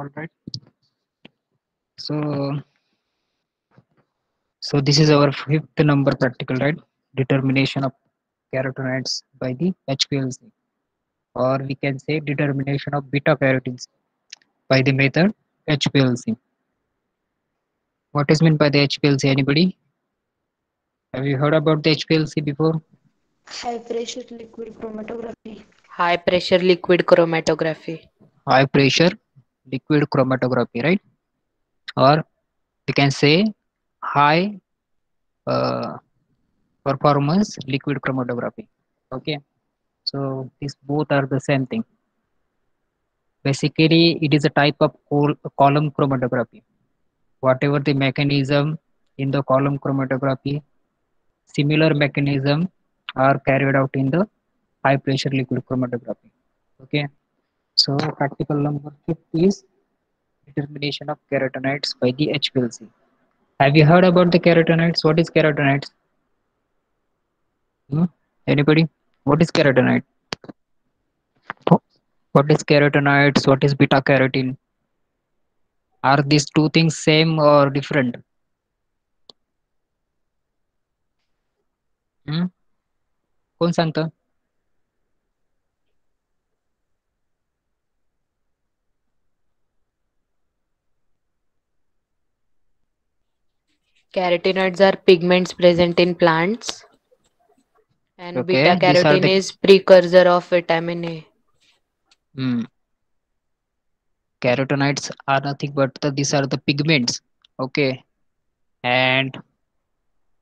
All right. So, so this is our fifth number practical, right? Determination of carotenoids by the HPLC, or we can say determination of beta carotenes by the method HPLC. What is meant by the HPLC? Anybody? Have you heard about the HPLC before? High pressure liquid chromatography. High pressure liquid chromatography. High pressure liquid chromatography, right? Or we can say high uh, performance liquid chromatography. Okay, so these both are the same thing. Basically, it is a type of column chromatography. Whatever the mechanism in the column chromatography, similar mechanism are carried out in the high pressure liquid chromatography. Okay, so practical number 5 is determination of carotenoids by the HPLC. Have you heard about the carotenoids? What is carotenoids? Hmm? Anybody? What is carotenoid? What is carotenoids? What is beta carotene? Are these two things same or different? Hmm? कोण सांगतं? Carotenoids are pigments present in plants, and beta Okay, these are carotene the is precursor of vitamin A. hmm, carotenoids are nothing but these are the pigments. Okay, and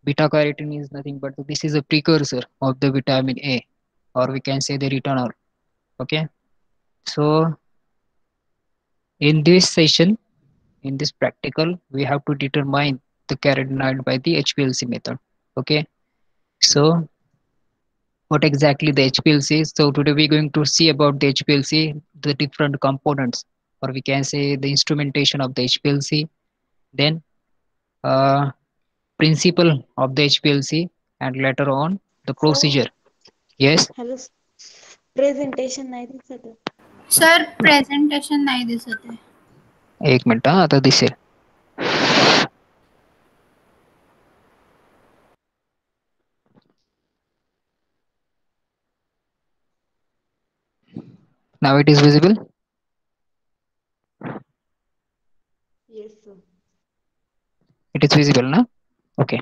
beta carotene is nothing but this is a precursor of the vitamin A, or we can say the retinol. Okay, so in this session, in this practical, we have to determine the carotenoid by the HPLC method. Okay, so what exactly the HPLC is? So today we're going to see about the HPLC, the different components, or we can say the instrumentation of the HPLC, then uh, principle of the HPLC, and later on the Sir, procedure. Yes, hello. Presentation नाही दिसत आहे. Sir presentation नाही दिसत आहे. एक minute हा, आता दिसेल. Now it is visible. Yes sir. It is visible ना. Okay.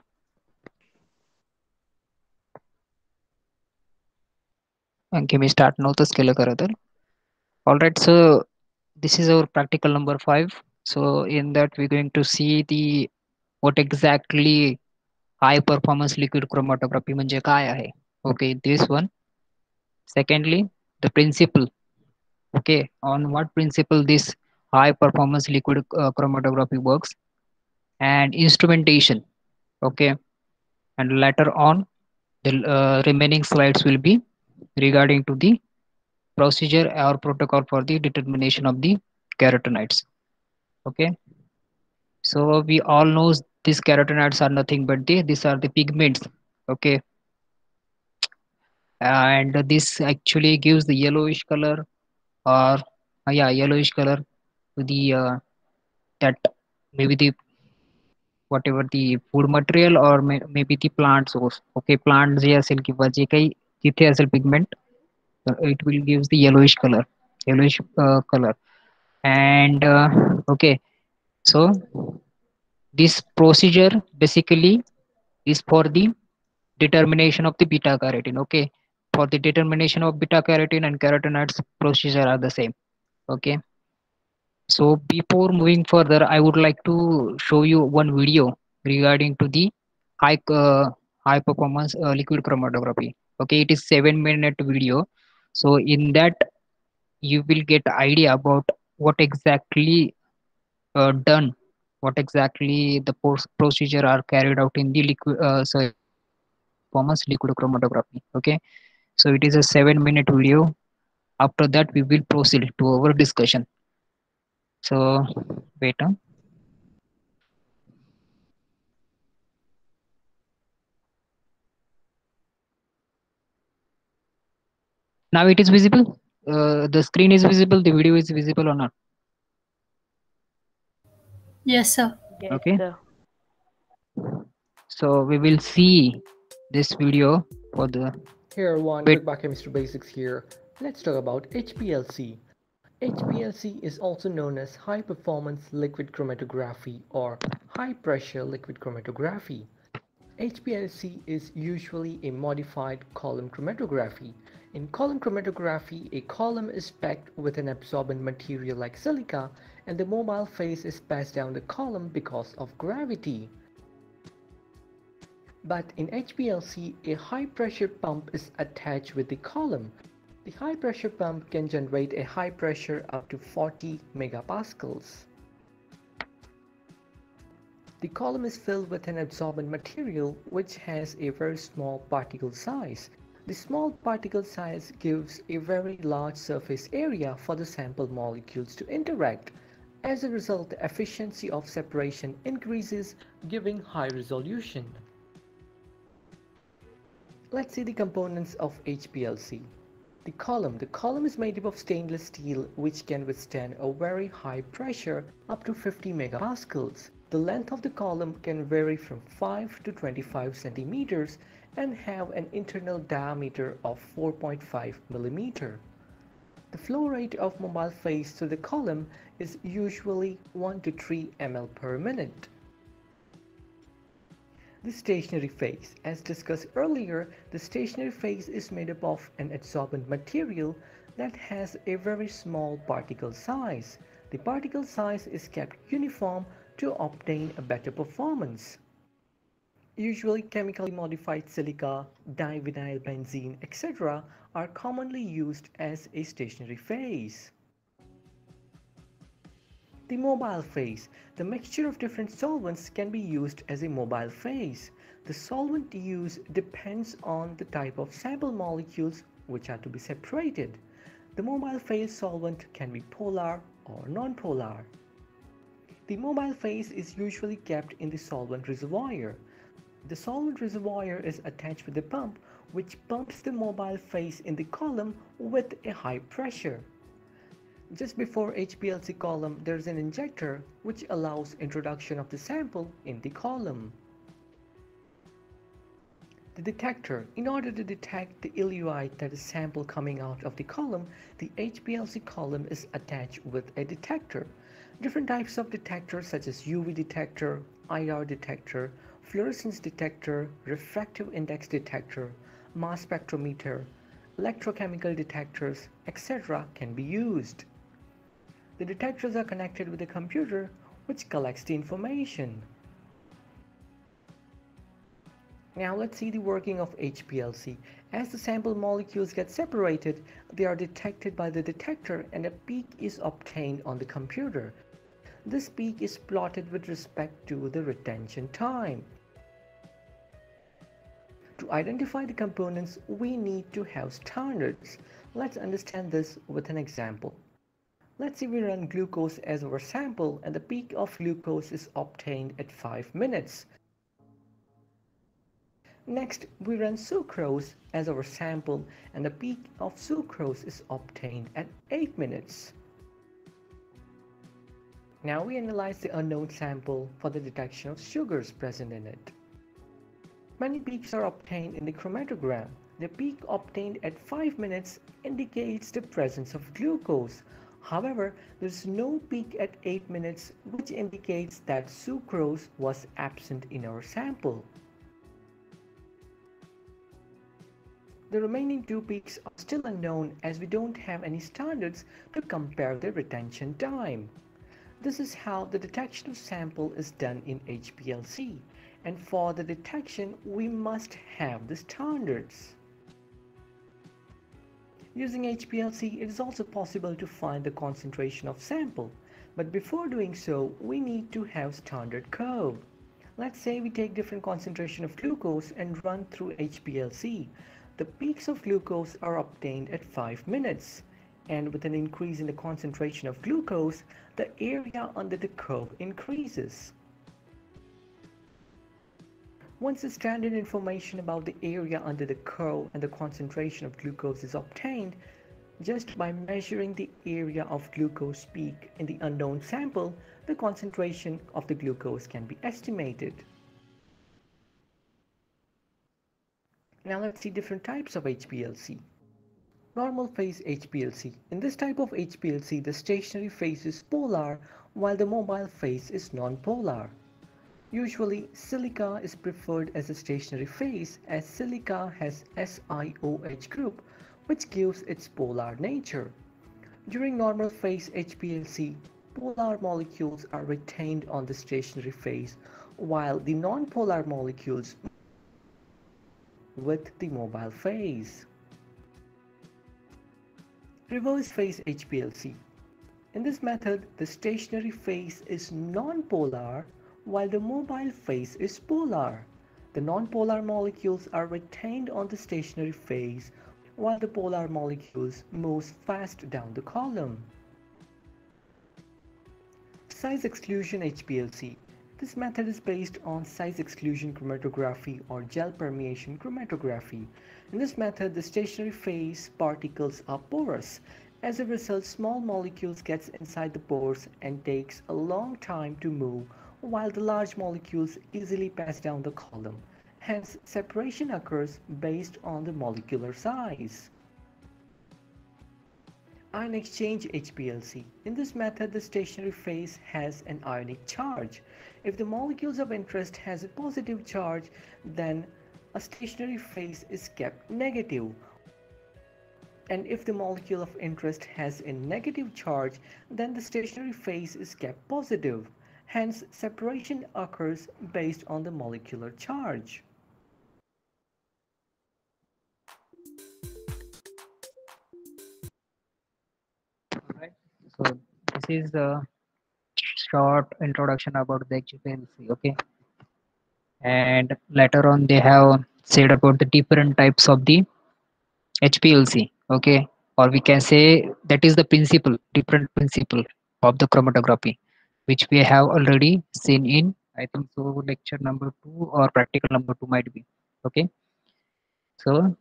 आणखी मी स्टार्ट नव्हतंच केलं खरं तर. All right, so this is our practical number 5. So in that we're going to see the what exactly high performance liquid chromatography म्हणजे काय आहे. Okay, this one. Secondly, the principle. Okay, on what principle this high performance liquid chromatography works, and instrumentation. Okay, and later on the remaining slides will be regarding to the procedure or protocol for the determination of the carotenoids. Okay, so we all know these carotenoids are nothing but these are the pigments. Okay, and this actually gives the yellowish color, or yeah, yellowish color to the that maybe the whatever the food material, or maybe the plant source. Okay, plant जे असेल किंवा जे काही तिथे असेल pigment, it will gives the yellowish color. And okay, so this procedure basically is for the determination of the beta carotene. Okay, for the determination of beta carotene and carotenoids, procedure are the same. Okay, so before moving further, I would like to show you one video regarding to the high performance liquid chromatography. Okay, it is 7-minute video. So in that you will get idea about what exactly done, what exactly the procedure are carried out in the liquid sorry, performance liquid chromatography. Okay, so it is a 7-minute video. After that we will proceed to our discussion. So wait. Now it is visible. The screen is visible. The video is visible or not? Yes, sir. Yes, Okay, sir. so we will see this video for the Here, one bit. quick biochemistry basics here. Let's talk about HPLC. HPLC is also known as high performance liquid chromatography or high pressure liquid chromatography. HPLC is usually a modified column chromatography. In column chromatography, a column is packed with an absorbent material like silica, and the mobile phase is passed down the column because of gravity. But in HPLC, a high pressure pump is attached with the column. The high pressure pump can generate a high pressure up to 40 megapascals. The column is filled with an absorbent material which has a very small particle size. The small particle size gives a very large surface area for the sample molecules to interact. As a result, the efficiency of separation increases, giving high resolution. Let's see the components of HPLC. The column is made up of stainless steel which can withstand a very high pressure up to 50 megapascals. The length of the column can vary from 5 to 25 centimeters and have an internal diameter of 4.5 millimeter. The flow rate of mobile phase through the column is usually 1 to 3 ml per minute. The stationary phase. As discussed earlier, the stationary phase is made up of an adsorbent material that has a very small particle size. The particle size is kept uniform to obtain a better performance. Usually chemically modified silica, divinyl benzene, etc. are commonly used as a stationary phase. The mobile phase. The mixture of different solvents can be used as a mobile phase. The solvent used depends on the type of sample molecules which are to be separated. The mobile phase solvent can be polar or nonpolar. The mobile phase is usually kept in the solvent reservoir. The solvent reservoir is attached with a pump which pumps the mobile phase in the column with a high pressure. Just before HPLC column, there is an injector which allows introduction of the sample in the column. The detector. In order to detect the eluite, that is sample coming out of the column, the HPLC column is attached with a detector. Different types of detectors such as UV detector, IR detector, fluorescence detector, refractive index detector, mass spectrometer, electrochemical detectors, etc. can be used. The detectors are connected with a computer which collects the information. Now let's see the working of HPLC. As the sample molecules get separated, they are detected by the detector and a peak is obtained on the computer. This peak is plotted with respect to the retention time. To identify the components, we need to have standards. Let's understand this with an example. Let's say we run glucose as our sample and the peak of glucose is obtained at 5 minutes. Next, we run sucrose as our sample and the peak of sucrose is obtained at 8 minutes. Now we analyze the unknown sample for the detection of sugars present in it. Many peaks are obtained in the chromatogram. The peak obtained at 5 minutes indicates the presence of glucose. However, there is no peak at 8 minutes which indicates that sucrose was absent in our sample. The remaining two peaks are still unknown as we don't have any standards to compare the retention time. This is how the detection of sample is done in HPLC, and for the detection we must have the standards. Using HPLC, it is also possible to find the concentration of sample, but before doing so, we need to have standard curve. Let's say we take different concentration of glucose and run through HPLC. The peaks of glucose are obtained at 5 minutes, and with an increase in the concentration of glucose, the area under the curve increases. Once the standard information about the area under the curve and the concentration of glucose is obtained, Just by measuring the area of glucose peak in the unknown sample, the concentration of the glucose can be estimated. Now let's see different types of HPLC. Normal phase HPLC. In this type of HPLC, the stationary phase is polar while the mobile phase is non-polar. Usually, silica is preferred as a stationary phase as silica has SiOH group, which gives its polar nature. During normal phase HPLC, polar molecules are retained on the stationary phase while the non-polar molecules with the mobile phase. Reverse phase HPLC. In this method, the stationary phase is non-polar while the mobile phase is polar. The non-polar molecules are retained on the stationary phase while the polar molecules move fast down the column. Size exclusion HPLC. This method is based on size exclusion chromatography or gel permeation chromatography. In this method, the stationary phase particles are porous. As a result, small molecules gets inside the pores and takes a long time to move, while the large molecules easily pass down the column. Hence, separation occurs based on the molecular size. Ion exchange HPLC. In this method, the stationary phase has an ionic charge. If the molecules of interest has a positive charge, then a stationary phase is kept negative. And if the molecule of interest has a negative charge, then the stationary phase is kept positive. Hence, separation occurs based on the molecular charge. Right. So this is a short introduction about the HPLC. Okay, and later on they have said about the different types of the HPLC. Okay, or we can say that is the principle, different principle of the chromatography, which we have already seen in, I think so, lecture number 2 or practical number 2 might be. Okay, so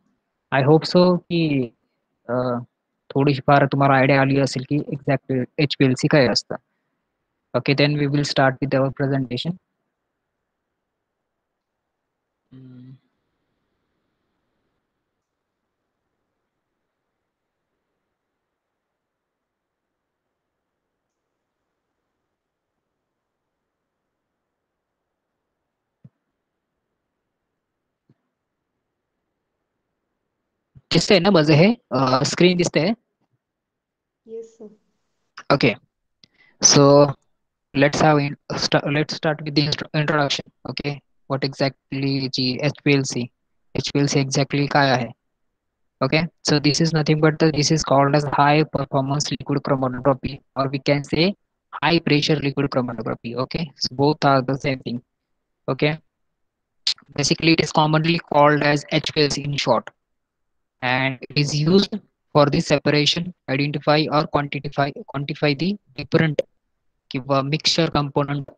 I hope so की थोडीशी फार तुम्हाला idea आली असेल की exact HPLC काय असतं. Okay, then we will start with our presentation. दिसतंय ना माझं हे स्क्रीन दिसतंय. Yes, sir. Okay, so let's start with the introduction. Okay, what exactly जी HPLC exactly काय आहे. Okay, so this is nothing but this is called as high performance liquid chromatography, or we can say high pressure liquid chromatography. Okay, so both are the same thing. Okay, basically it is commonly called as HPLC in short, and it is used for the separation, identify or quantify the different किंवा mixture component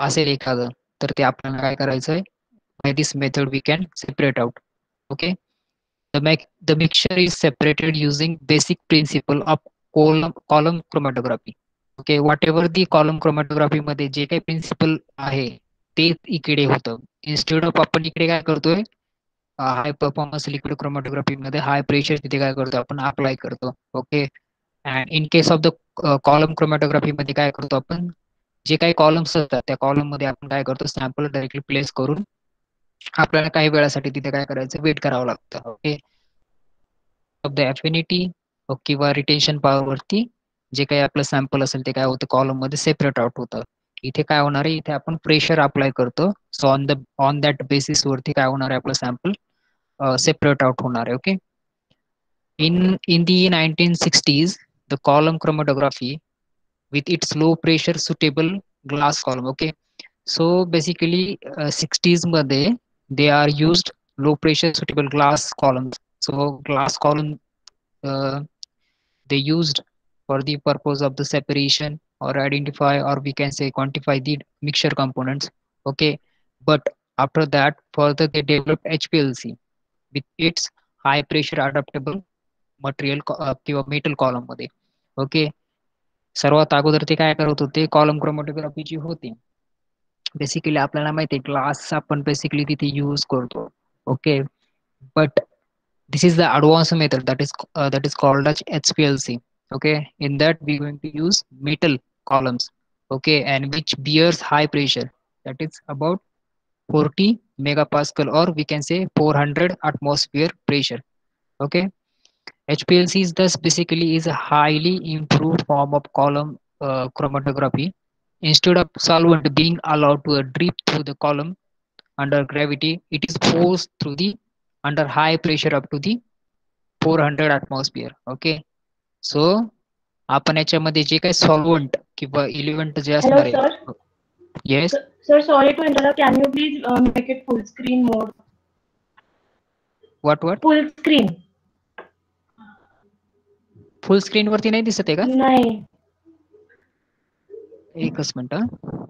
असेल एखादं, तर ते आपल्याला काय करायचं आहे, by this method we can separate out. Okay, the mixture is separated using basic principle of column chromatography. Okay, whatever the column chromatography मध्ये जे काही प्रिन्सिपल आहे ते इकडे होतं. इन्स्टेड ऑफ आपण इकडे काय करतोय, हाय परफॉर्मन्स लिक्विड क्रोमॅटोग्राफी मध्ये हाय प्रेशर तिथे काय करतो आपण अप्लाय करतो. Okay, and in case of the column chromatography मध्ये काय करतो आपण, जे काही कॉलम्स असतात त्या कॉलम मध्ये आपण काय करतो, सॅम्पल डायरेक्टली प्लेस करून आपल्याला काही वेळासाठी तिथे काय करायचं, वेट करावं लागतं. ओके, ऑफ द एफिनिटी किंवा रिटेन्शन पॉवर वरती जे काही आपलं सॅम्पल असेल ते काय होतं, कॉलम मध्ये सेपरेट आउट होतं. इथे काय होणार आहे, इथे आपण प्रेशर अप्लाय करतो. सो ऑन दॅट बेसिस वरती काय होणार आहे, आपलं सॅम्पल separate out होणार आहे. Okay, in the 1960s the column chromatography with its low pressure suitable glass column. Okay, so basically 60s मध्ये they are used low pressure suitable glass columns. So glass column they used for the purpose of the separation or identify, or we can say quantify the mixture components. Okay, but after that further they developed HPLC with its high pressure adaptable material किंवा metal column मध्ये. Okay, सर्वात अगोदर ते काय करत होते, column chromatography जी होती basically आपल्याला माहिती आहे ग्लास आपण बेसिकली तिथे यूज करतो. Okay, but this is the advanced method that is called as HPLC. Okay, in that we going to use metal columns. Okay, and which bears high pressure, that is about 40 megapascal, or we can say 400 atmosphere pressure. Okay, HPLC is thus basically is a highly improved form of column chromatography. Instead of solvent being allowed to drip through the column under gravity, it is forced through the under high pressure up to the 400 atmosphere. Okay, सो आपण याच्यामध्ये जे काही solvent किंवा इलेव्हंट जे Hello, असणार sir. आहे. Yes, Sir, sorry to interrupt. Can you please make it full screen mode? What Full screen. Full screen वरती नाही दिसत आहे का? नाही. एकच मिनिट हा.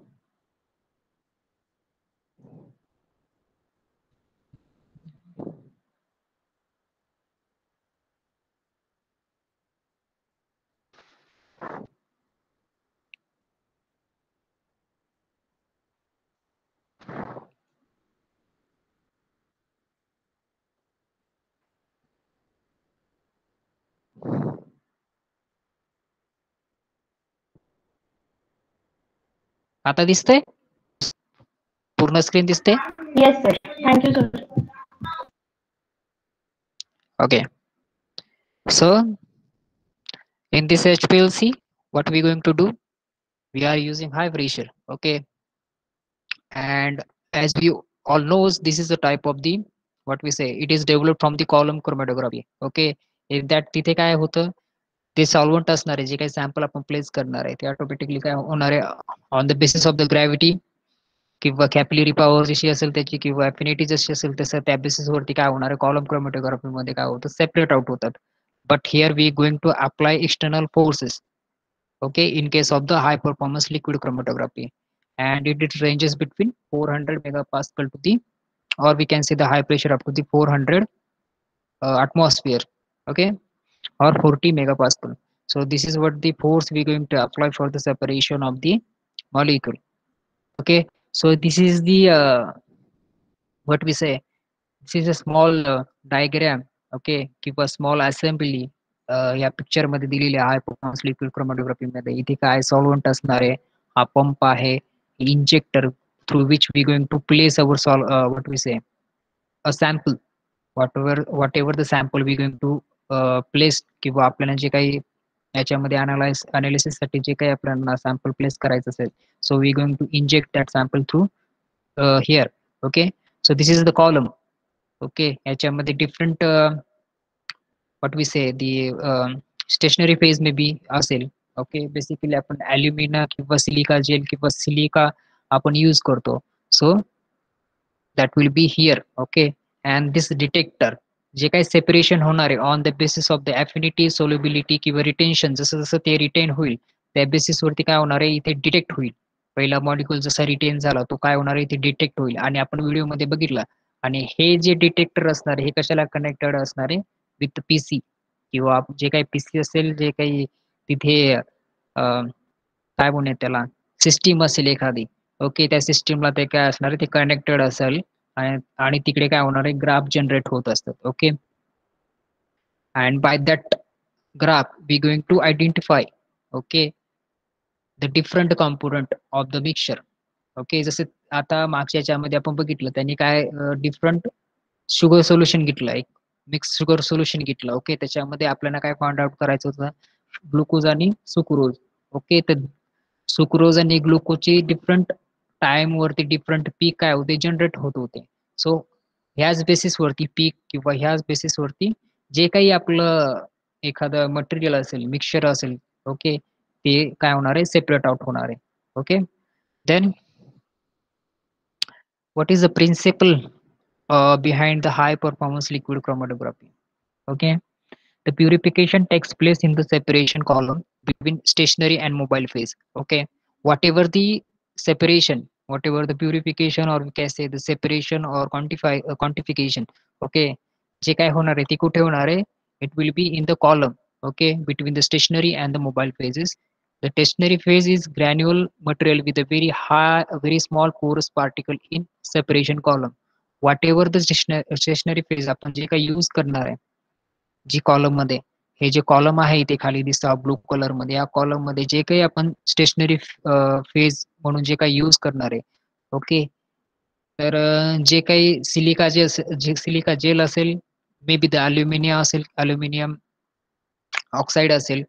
आता दिसतंय? पूर्ण स्क्रीन दिसते? Yes, sir. Thank you, sir. Okay, so in this HPLC what we going to do, we are using high pressure. Okay, and as we all knows this is the type of the what we say it is developed from the column chromatography. Okay, in that तिथे काय होतं, ते solvent असणार आहे जे काही sample आपण place करणार आहे ते ऑटोमॅटिकली काय होणार आहे on the basis of the gravity किंवा कॅपिलरी पॉवर जशी असेल त्याची किंवा अफिनिटी जशी असेल तसं त्या बेसिस वरती काय होणार आहे कॉलम क्रोमॅटोग्राफी मध्ये काय होतं सेपरेट आउट होतात. But here we going to apply external forces. Okay, in case of the high performance liquid chromatography, and it ranges between 400 megapascal to the, or we can say the high pressure up to the 400 atmosphere. Okay, or 40 megapascal. So this is what the force we going to apply for the separation of the molecule. Okay, so this is the what we say, this is a small diagram. Okay, किंवा small assembly या picture मध्ये दिलेली आहे performance liquid chromatography मध्ये. इथे काय solvent असणार आहे, हा पंप आहे, injector through which we going to place our what we say a sample, whatever the sample we going to place किंवा आपल्याला जे काही याच्यामध्ये अनालिसिस साठी जे काही आपल्याला सॅम्पल प्लेस करायचं असेल, so we going to inject that sample through here. Okay, so this is the column. Okay, याच्यामध्ये different what we say the stationary phase may be असेल. ओके, बेसिकली आपण ॲल्युमिना किंवा silica gel किंवा silica आपण use करतो. So that will be here. Okay, and this detector जे काही separation होणार आहे on the basis of the affinity, solubility किंवा रिटेन्शन, जसं जसं ते रिटेन होईल त्या बेसिस वरती काय होणार आहे इथे डिटेक्ट होईल. पहिला मॉलिक्यूल जसा रिटेन झाला तो काय होणार आहे इथे डिटेक्ट होईल. आणि आपण व्हिडिओमध्ये बघितला. आणि हे जे डिटेक्टर असणार आहे हे कशाला कनेक्टेड असणार आहे विथ पीसी किंवा जे काही पीसी असेल, जे काही तिथे काय म्हणूयात त्याला सिस्टीम असेल एखादी. ओके, त्या सिस्टीमला ते काय असणार आहे ते कनेक्टेड असेल आणि तिकडे काय होणार आहे ग्राफ जनरेट होत असतात. Okay, and by that graph we going to identify okay the different component of the mixture. Okay, जसे आता मागच्या याच्यामध्ये आपण बघितलं त्यांनी काय डिफरंट शुगर सोल्युशन घेतलं, एक मिक्स शुगर सोल्युशन घेतलं. ओके, त्याच्यामध्ये आपल्याला काय फाइंड आउट करायचं होतं, ग्लुकोज आणि सुक्रोज. ओके, तर सुक्रोज आणि ग्लुकोजचे डिफरंट टाइम वरती डिफरंट पीक काय होते जनरेट होत होते. सो ह्याच बेसिस वरती पीक किंवा ह्याच बेसिस वरती जे काही आपलं एखादं मटेरियल असेल, मिक्सचर असेल, ओके, ते काय होणार आहे सेपरेट आउट होणार आहे. Okay, then what is the principle behind the high performance liquid chromatography? Okay, the purification takes place in the separation column between stationary and mobile phase. Okay, whatever the separation, whatever the purification, or we can say the separation or quantification. Okay, जे काय होणार आहे ती कुठे होणार आहे it will be in the column, okay, between the stationary and the mobile phases. The stationary phase is granule material with a very high, a very small porous particle in separation column. Whatever the stationary phase आपण जे काही use करणार आहे G column मध्ये, हे जे column आहे इथे खाली दिसतं blue colour मध्ये, या कॉलम मध्ये जे काही आपण स्टेशनरी फेज म्हणून जे काही यूज करणार आहे, ओके, तर जे काही सिलिका जे सिलिका जेल असेल, मे बी द अल्युमिनियम असेल, अल्युमिनियम ऑक्साइड असेल,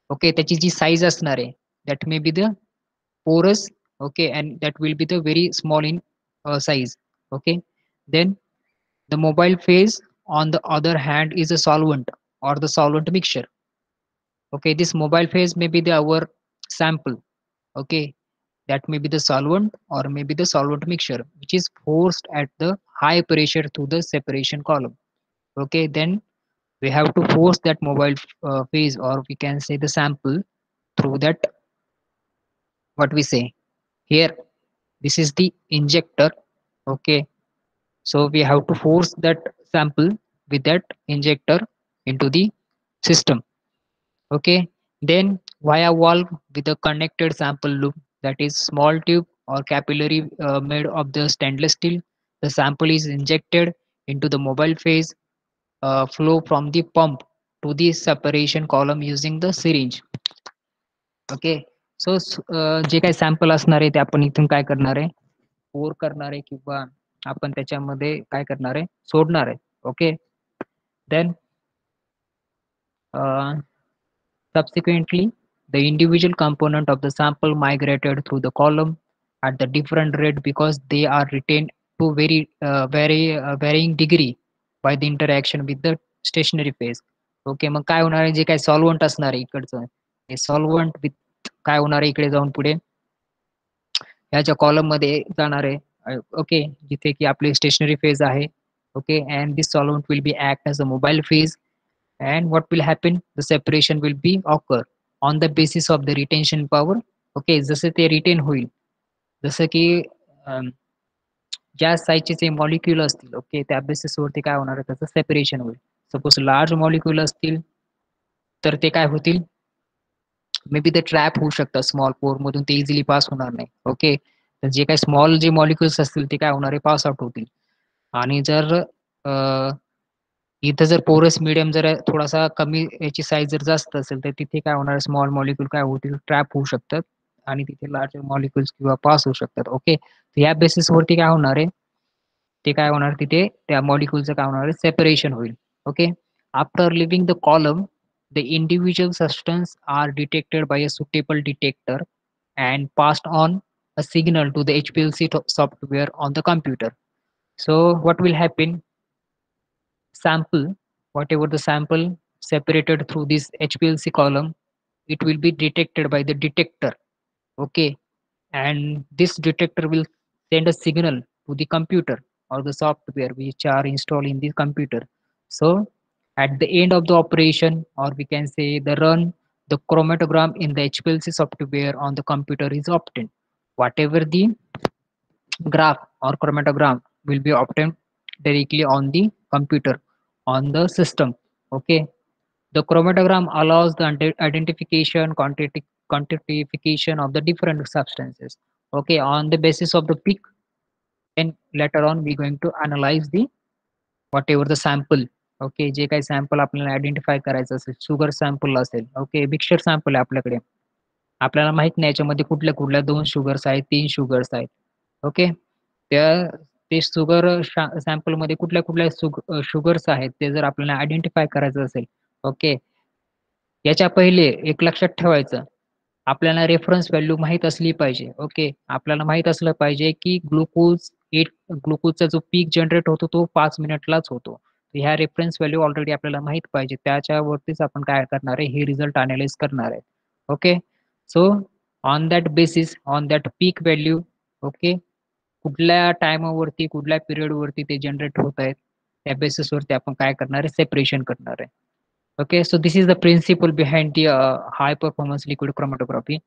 ओके, त्याची जी साईज असणार आहे that may be the porous, okay, and that will be the very small in size, okay. Then the mobile phase on the other hand is a solvent or the solvent mixture, okay. This mobile phase may be the our sample, okay, that may be the solvent or may be the solvent mixture which is forced at the high pressure through the separation column, okay. Then we have to force that mobile phase, or we can say the sample, through that, what we say here, this is the injector, okay. So we have to force that sample with that injector into the system, okay. Then via valve with a connected sample loop, that is small tube or capillary made of the stainless steel, the sample is injected into the mobile phase, flow from the pump to the separation column using the syringe, okay. So जे काही sample असणार आहे ते आपण इथून काय करणार आहे, पोर करणार आहे किंवा आपण त्याच्यामध्ये काय करणार आहे, सोडणार आहे, okay. Then subsequently the individual component of the sample migrated through the column at the different rate because they are retained to varying degree by the interaction with the stationary phase, okay. मग काय होणार आहे, जे काही solvent असणार आहे इकडचं, हे solvent with काय होणार आहे, इकडे जाऊन पुढे ह्याच्या कॉलम मध्ये जाणार आहे, ओके, जिथे की आपली स्टेशनरी फेज आहे, okay. And this solvent will be act as a mobile phase, and what will happen, the separation will be occur on the basis of the retention power, okay. जसं ते retain होईल, जसं की ज्या साईजचे जे molecule असतील, okay, त्या बेसिसवरती काय होणार आहे, त्याचं सेपरेशन होईल. सपोज लार्ज मॉलिक्युल असतील तर ते काय होतील, मे बी ते ट्रॅप होऊ शकतात स्मॉल पोर मधून, ते इझिली पास होणार नाही, ओके. तर जे काही स्मॉल जे मॉलिक्युल्स असतील ते काय होणार आहे, पास आउट होतील. आणि जर इथं जर पोरस मीडियम जर थोडासा कमी याची साईज जर जास्त असेल तर तिथे काय होणार, स्मॉल मॉलिक्युल काय होतील, ट्रॅप होऊ शकतात आणि तिथे लार्ज मॉलिक्युल्स किंवा पास होऊ शकतात, ओके. या बेसिसवरती काय होणार आहे, ते काय होणार, तिथे त्या मॉलिक्युलचं काय होणार आहे, सेपरेशन होईल, okay. After living the column the individual substance are detected by a suitable detector and passed on a signal to the HPLC software on the computer. So what will happen, sample, whatever the sample separated through this HPLC column, it will be detected by the detector, okay. And this detector will send a signal to the computer or the software which are installed in the computer. So at the end of the operation, or we can say the run, the chromatogram in the HPLC software on the computer is obtained. Whatever the graph or chromatogram will be obtained directly on the computer, on the system, okay. The chromatogram allows the identification, quantification of the different substances, okay, on the basis of the peak. And later on we going to analyze the whatever the sample, okay. जे काही sample आपल्याला identify करायचं असेल, sugar sample असेल, okay, mixture sample आहे आपल्याकडे, आपल्याला माहित नाही याच्यामध्ये कुठल्या कुठल्या 2 शुगर्स आहेत, 3 शुगर्स आहेत, ओके. ते शुगर सॅम्पल मध्ये कुठल्या कुठल्या शुगर्स आहेत ते जर आपल्याला आयडेंटिफाय करायचं असेल, ओके, याच्या पहिले एक लक्षात ठेवायचं, आपल्याला रेफरन्स व्हॅल्यू माहित असली पाहिजे, ओके. आपल्याला माहित असलं पाहिजे की ग्लुकोजचा जो पीक जनरेट होतो तो 5 मिनिटलाच होतो. ह्या रेफरन्स व्हॅल्यू ऑलरेडी आपल्याला माहित पाहिजे, त्याच्यावरतीच आपण काय करणार आहे, हे रिझल्ट अनालाइज करणार आहे, okay. So on that basis, on that peak value, okay, कुठल्या टाइमवरती कुठल्या पिरियड वरती ते जनरेट होत आहेत त्या बेसिसवरती आपण काय करणार आहे, सेपरेशन करणार आहे, okay. So this is the principle behind the high performance liquid chromatography.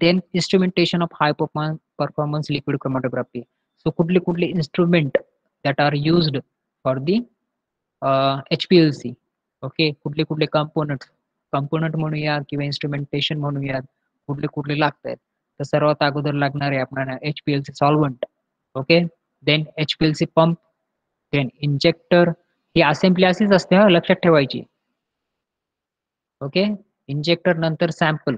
Then instrumentation of high performance liquid chromatography. So कुठले instrument that are used for the HPLC, okay, कुठले कुठले कंपोनंट म्हणूया किंवा इन्स्ट्रुमेंटेशन म्हणूयात, कुठले कुठले लागतात. तर सर्वात अगोदर लागणार आहे आपल्याला HPLC solvent. Okay, then HPLC pump, then injector. ही असेंब्ली अशीच असते हा, लक्षात ठेवायची. ओके, इंजेक्टर नंतर सॅम्पल.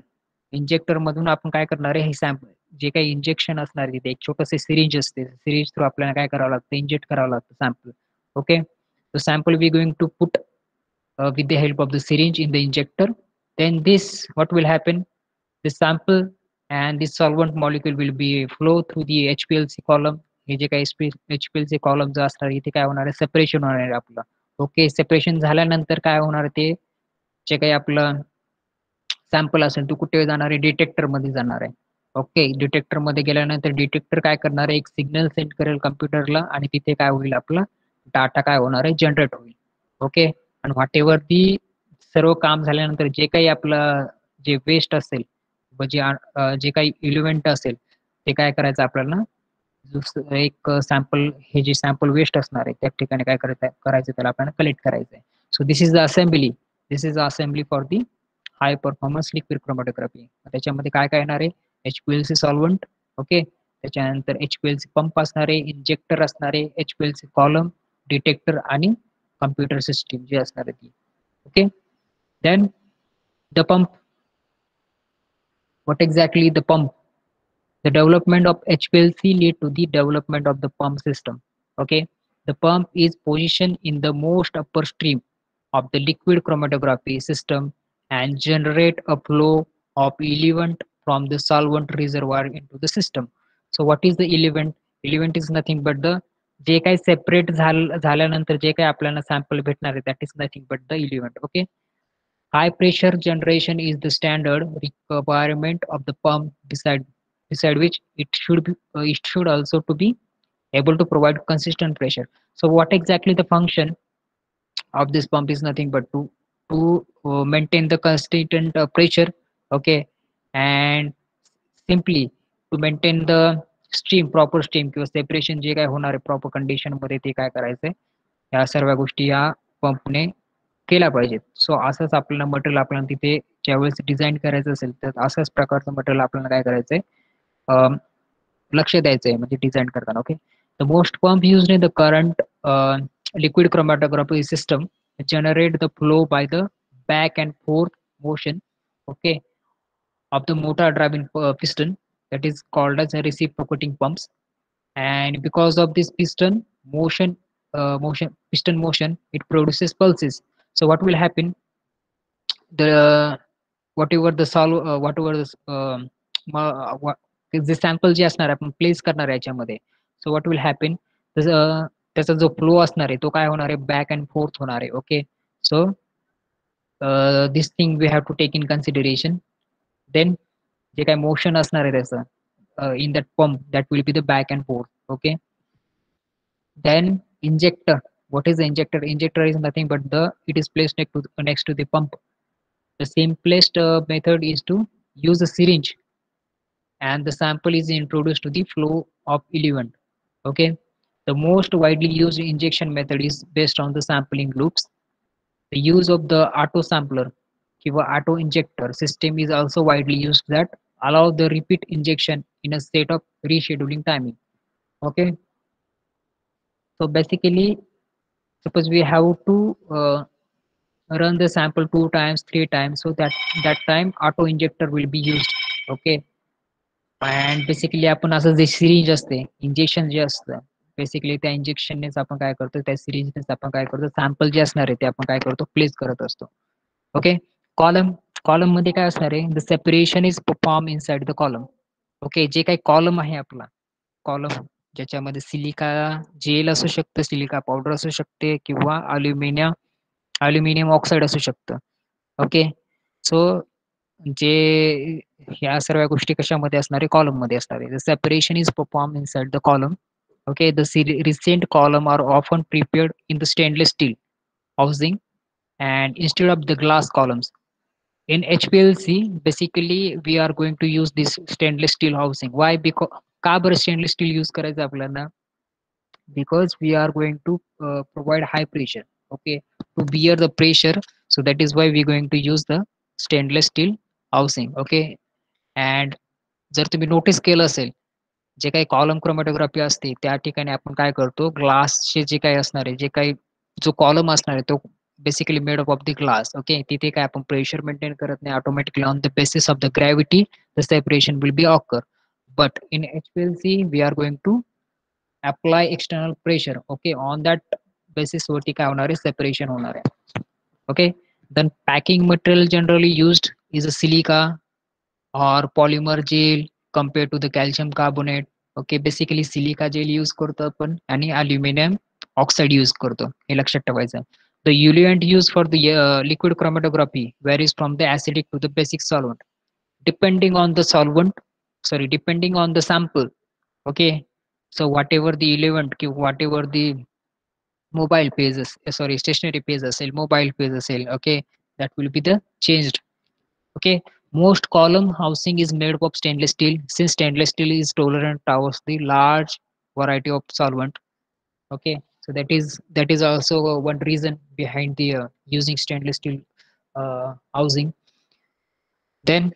इंजेक्टर मधून आपण काय करणार आहे, हे सॅम्पल जे काही इंजेक्शन असणार आहे तिथे एक छोटंसं सिरिंज असते, सिरिंज थ्रू आपल्याला काय करावं लागतं, इंजेक्ट करावं लागतं sample. Okay, so sample we going to put with the help of the syringe in the injector. Then this what will happen, the sample and this solvent molecule will be flow through the HPLC column. हे जे काही HPLC column जो असणार इथे काय होणार आहे, separation होणार आहे आपलं. ओके, सेपरेशन झाल्यानंतर काय होणार ते, जे काही आपलं सॅम्पल असेल तो कुठे जाणार आहे, डिटेक्टर मध्ये जाणार आहे. ओके, डिटेक्टर मध्ये गेल्यानंतर डिटेक्टर काय करणार आहे, एक सिग्नल सेंड करेल कम्प्युटरला आणि तिथे काय होईल, आपला डाटा काय होणार आहे, जनरेट होईल. ओके, आणि व्हॉट एव्हर ती सर्व काम झाल्यानंतर जे काही आपलं जे वेस्ट असेल, जे काही इलिमेंट असेल ते काय करायचं आपल्याला, एक सॅम्पल, हे जे सॅम्पल वेस्ट असणार आहे त्या ठिकाणी काय करायचं त्याला आपल्याला कलेक्ट करायचं आहे. So this is the assembly, this is the assembly for the high performance liquid chromatography. त्याच्यामध्ये काय काय येणार आहे, HPLC सॉल्व्हंट. ओके, त्याच्यानंतर HPLC पंप असणार आहे, इंजेक्टर असणार आहे, HPLC कॉलम, डिटेक्टर आणि कम्प्युटर सिस्टीम जी असणार आहे ती. Okay, then the pump. What exactly the pump? The development of HPLC lead to the development of the pump system. Okay, the pump is positioned in the most upper stream of the liquid chromatography system and generate a flow of element from the solvent reservoir into the system. So what is the element? Element is nothing but the जे काही separate झाल्यानंतर जे काही आपल्याला sample भेटणार आहे, that is nothing but the element. Okay, high pressure generation is the standard requirement of the pump, beside which it should also to be able to provide consistent pressure. So what exactly the function of this pump is nothing but to maintain the consistent pressure. Okay, and simply to maintain the stream, proper stream किंवा separation जे काय होणार आहे proper condition मध्ये ते काय करायचंय, या सर्व गोष्टी या पंपने केल्या पाहिजेत. सो असंच आपल्याला मटेरियल आपल्याला तिथे ज्यावेळेस डिझाईन करायचं असेल तर असंच प्रकारचं मटेरियल आपल्याला काय करायचंय, लक्ष द्यायचंय म्हणजे डिझाईन करताना. Okay, the most pump used in the current liquid chromatography system generate the flow by the back and forth motion, okay, of the motor driving piston, that is called as a reciprocating pumps. And because of this piston motion, it produces pulses. So what will happen, the whatever the whatever जे sample जे असणार आपण place करणार आहे याच्यामध्ये, so what will happen, त्याचा जो flow असणार आहे तो काय होणार आहे, बॅक अँड फोर्थ होणार आहे. Okay, so this thing we have to take in consideration. Then जे काय मोशन असणार आहे त्याचं in that pump, that will be the back and forth. Okay, then injector. What is the injector? Injector is nothing but it is placed next to the pump. The simplest method is to use a syringe and the sample is introduced to the flow of element. Okay, the most widely used injection method is based on the sampling loops. The use of the auto sampler kiva auto injector system is also widely used, that allow the repeat injection in a state of rescheduling timing. Okay, so basically suppose we have to run the sample 2 times 3 times, so that time auto injector will be used. Okay, and basically आपण असं जे syringe असते, injection जे असतं, basically त्या इंजेक्शननेच आपण काय करतो, त्या सिरिंजनेच आपण काय करतो, सॅम्पल जे असणार आहे ते आपण काय करतो, प्लेस करत असतो. ओके, कॉलम मध्ये काय असणार आहे, the separation is perform inside the column. Okay, जे काही कॉलम आहे आपला, कॉलम ज्याच्यामध्ये सिलिका जेल असू शकतं, सिलिका पावडर असू शकते किंवा अल्युमिनियम ऑक्साईड असू शकतं. ओके, सो जे ह्या सर्व गोष्टी कशामध्ये असणार आहे, कॉलम मध्ये असणार आहे. The separation is perform inside the column. Okay, the recent column are often prepared in the stainless steel housing and instead of the glass columns. In HPLC, basically we are going to use this stainless steel housing. Why? Because का बरं stainless steel use करायचं आपल्याला, because we are going to provide high pressure, okay, to bear the pressure. So that is why we're going to use the stainless steel housing. Okay, and जर तुम्ही notice केलं असेल, जे काही column chromatography असते त्या ठिकाणी आपण काय करतो, ग्लासचे जे काही असणार आहे, जे काही जो कॉलम असणार आहे तो basically made of the glass. Okay, तिथे काय आपण प्रेशर मेंटेन करत नाही, automatically on the basis of the gravity the separation will be occur. But in HPLC we are going to apply external pressure. Okay, on that basis वरती काय होणार आहे, separation होणार आहे. Okay, then packing material generally used is a silica or polymer gel compared to the calcium carbonate. Okay, basically silica gel use करतो आपण आणि aluminium oxide use करतो, हे लक्षात ठेवायचं. The eluent use for the liquid chromatography varies from the acidic to the basic solvent depending on the solvent, depending on the sample. Okay, so whatever the element ki whatever the mobile pages, stationary page असेल, mobile page असेल, okay, that will be the changed. Okay, most column housing is made of stainless steel since stainless steel is tolerant towards the large variety of solvent. Okay, so that is also one reason behind the using stainless steel housing. Then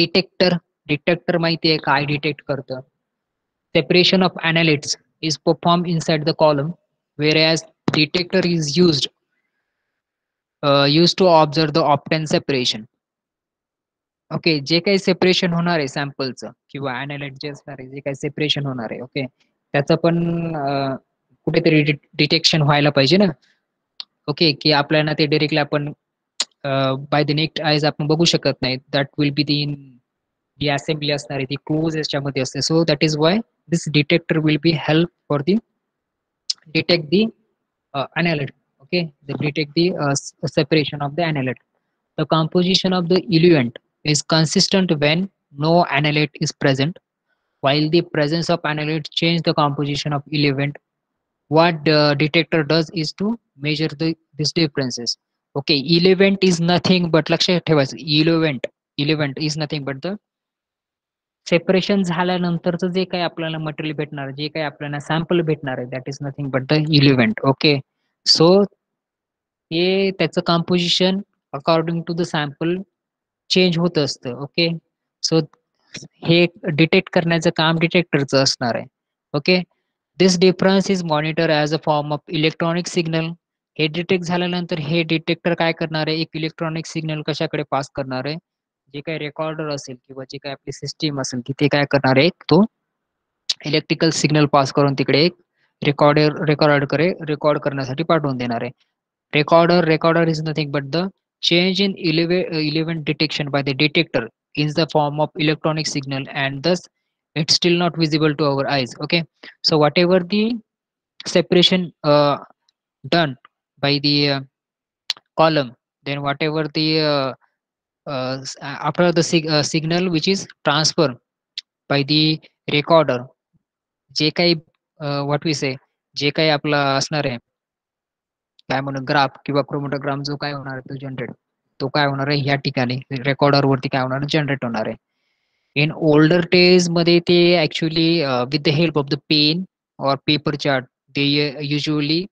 detector माहिती आहे काय detect करतं. Separation of analytes is performed inside the column, whereas detector is used to observe the obtained separation. Okay, जे काही separation होणार आहे सॅम्पलचं किंवा अॅनालाइट जे असणार आहे, जे काही सेपरेशन होणार आहे, ओके, त्याचं पण कुठेतरी डिटेक्शन व्हायला पाहिजे ना. ओके, की आपल्याला ते डायरेक्टली आपण बाय द नेक्स्ट आयज आपण बघू शकत नाही. That will be the assembly असणार आहे ती क्लोज याच्यामध्ये असते. सो that is why this detector will be help for the detect the analyte. Okay, they detect the separation of the analyte. The composition of the eluent is consistent when no analyte is present, while the presence of analyte change the composition of eluent. What the detector does is to measure these differences. Okay, eluent is nothing but लक्षात ठेवायचं, eluent is nothing but the separation झाल्यानंतरचं जे काही आपल्याला material भेटणार, जे काही आपल्याला sample भेटणार आहे, that is nothing but the eluent. Okay, so हे त्याचं composition according to the sample change होत असतं. ओके, सो हे डिटेक्ट करण्याचं काम डिटेक्टरचं असणार आहे. Okay, this difference is monitor as a form of electronic signal. हे डिटेक्ट झाल्यानंतर हे डिटेक्टर काय करणार आहे, एक इलेक्ट्रॉनिक सिग्नल कशाकडे पास करणार आहे, जे काही रेकॉर्डर असेल किंवा जे काही आपली सिस्टीम असेल की ते काय करणार आहे, तो इलेक्ट्रिकल सिग्नल पास करून तिकडे एक रेकॉर्ड करण्यासाठी पाठवून देणार आहे. Recorder is nothing but the change in element detection by the detector in the form of electronic signal, and thus it's still not visible to our eyes. Okay, so whatever the separation done by the column, then whatever the after the signal which is transferred by the recorder, जे काही what we say, जे काही आपला असणार आहे काय म्हणून graph किंवा क्रोमॅटोग्राम जो काय होणार आहे तो जनरेट, तो काय होणार आहे ह्या ठिकाणी रेकॉर्डर वरती काय होणार आहे, जनरेट होणार आहे. इन ओल्डर डेज मध्ये ते actually with the help of the pen और पेपर चार्ट ते युजली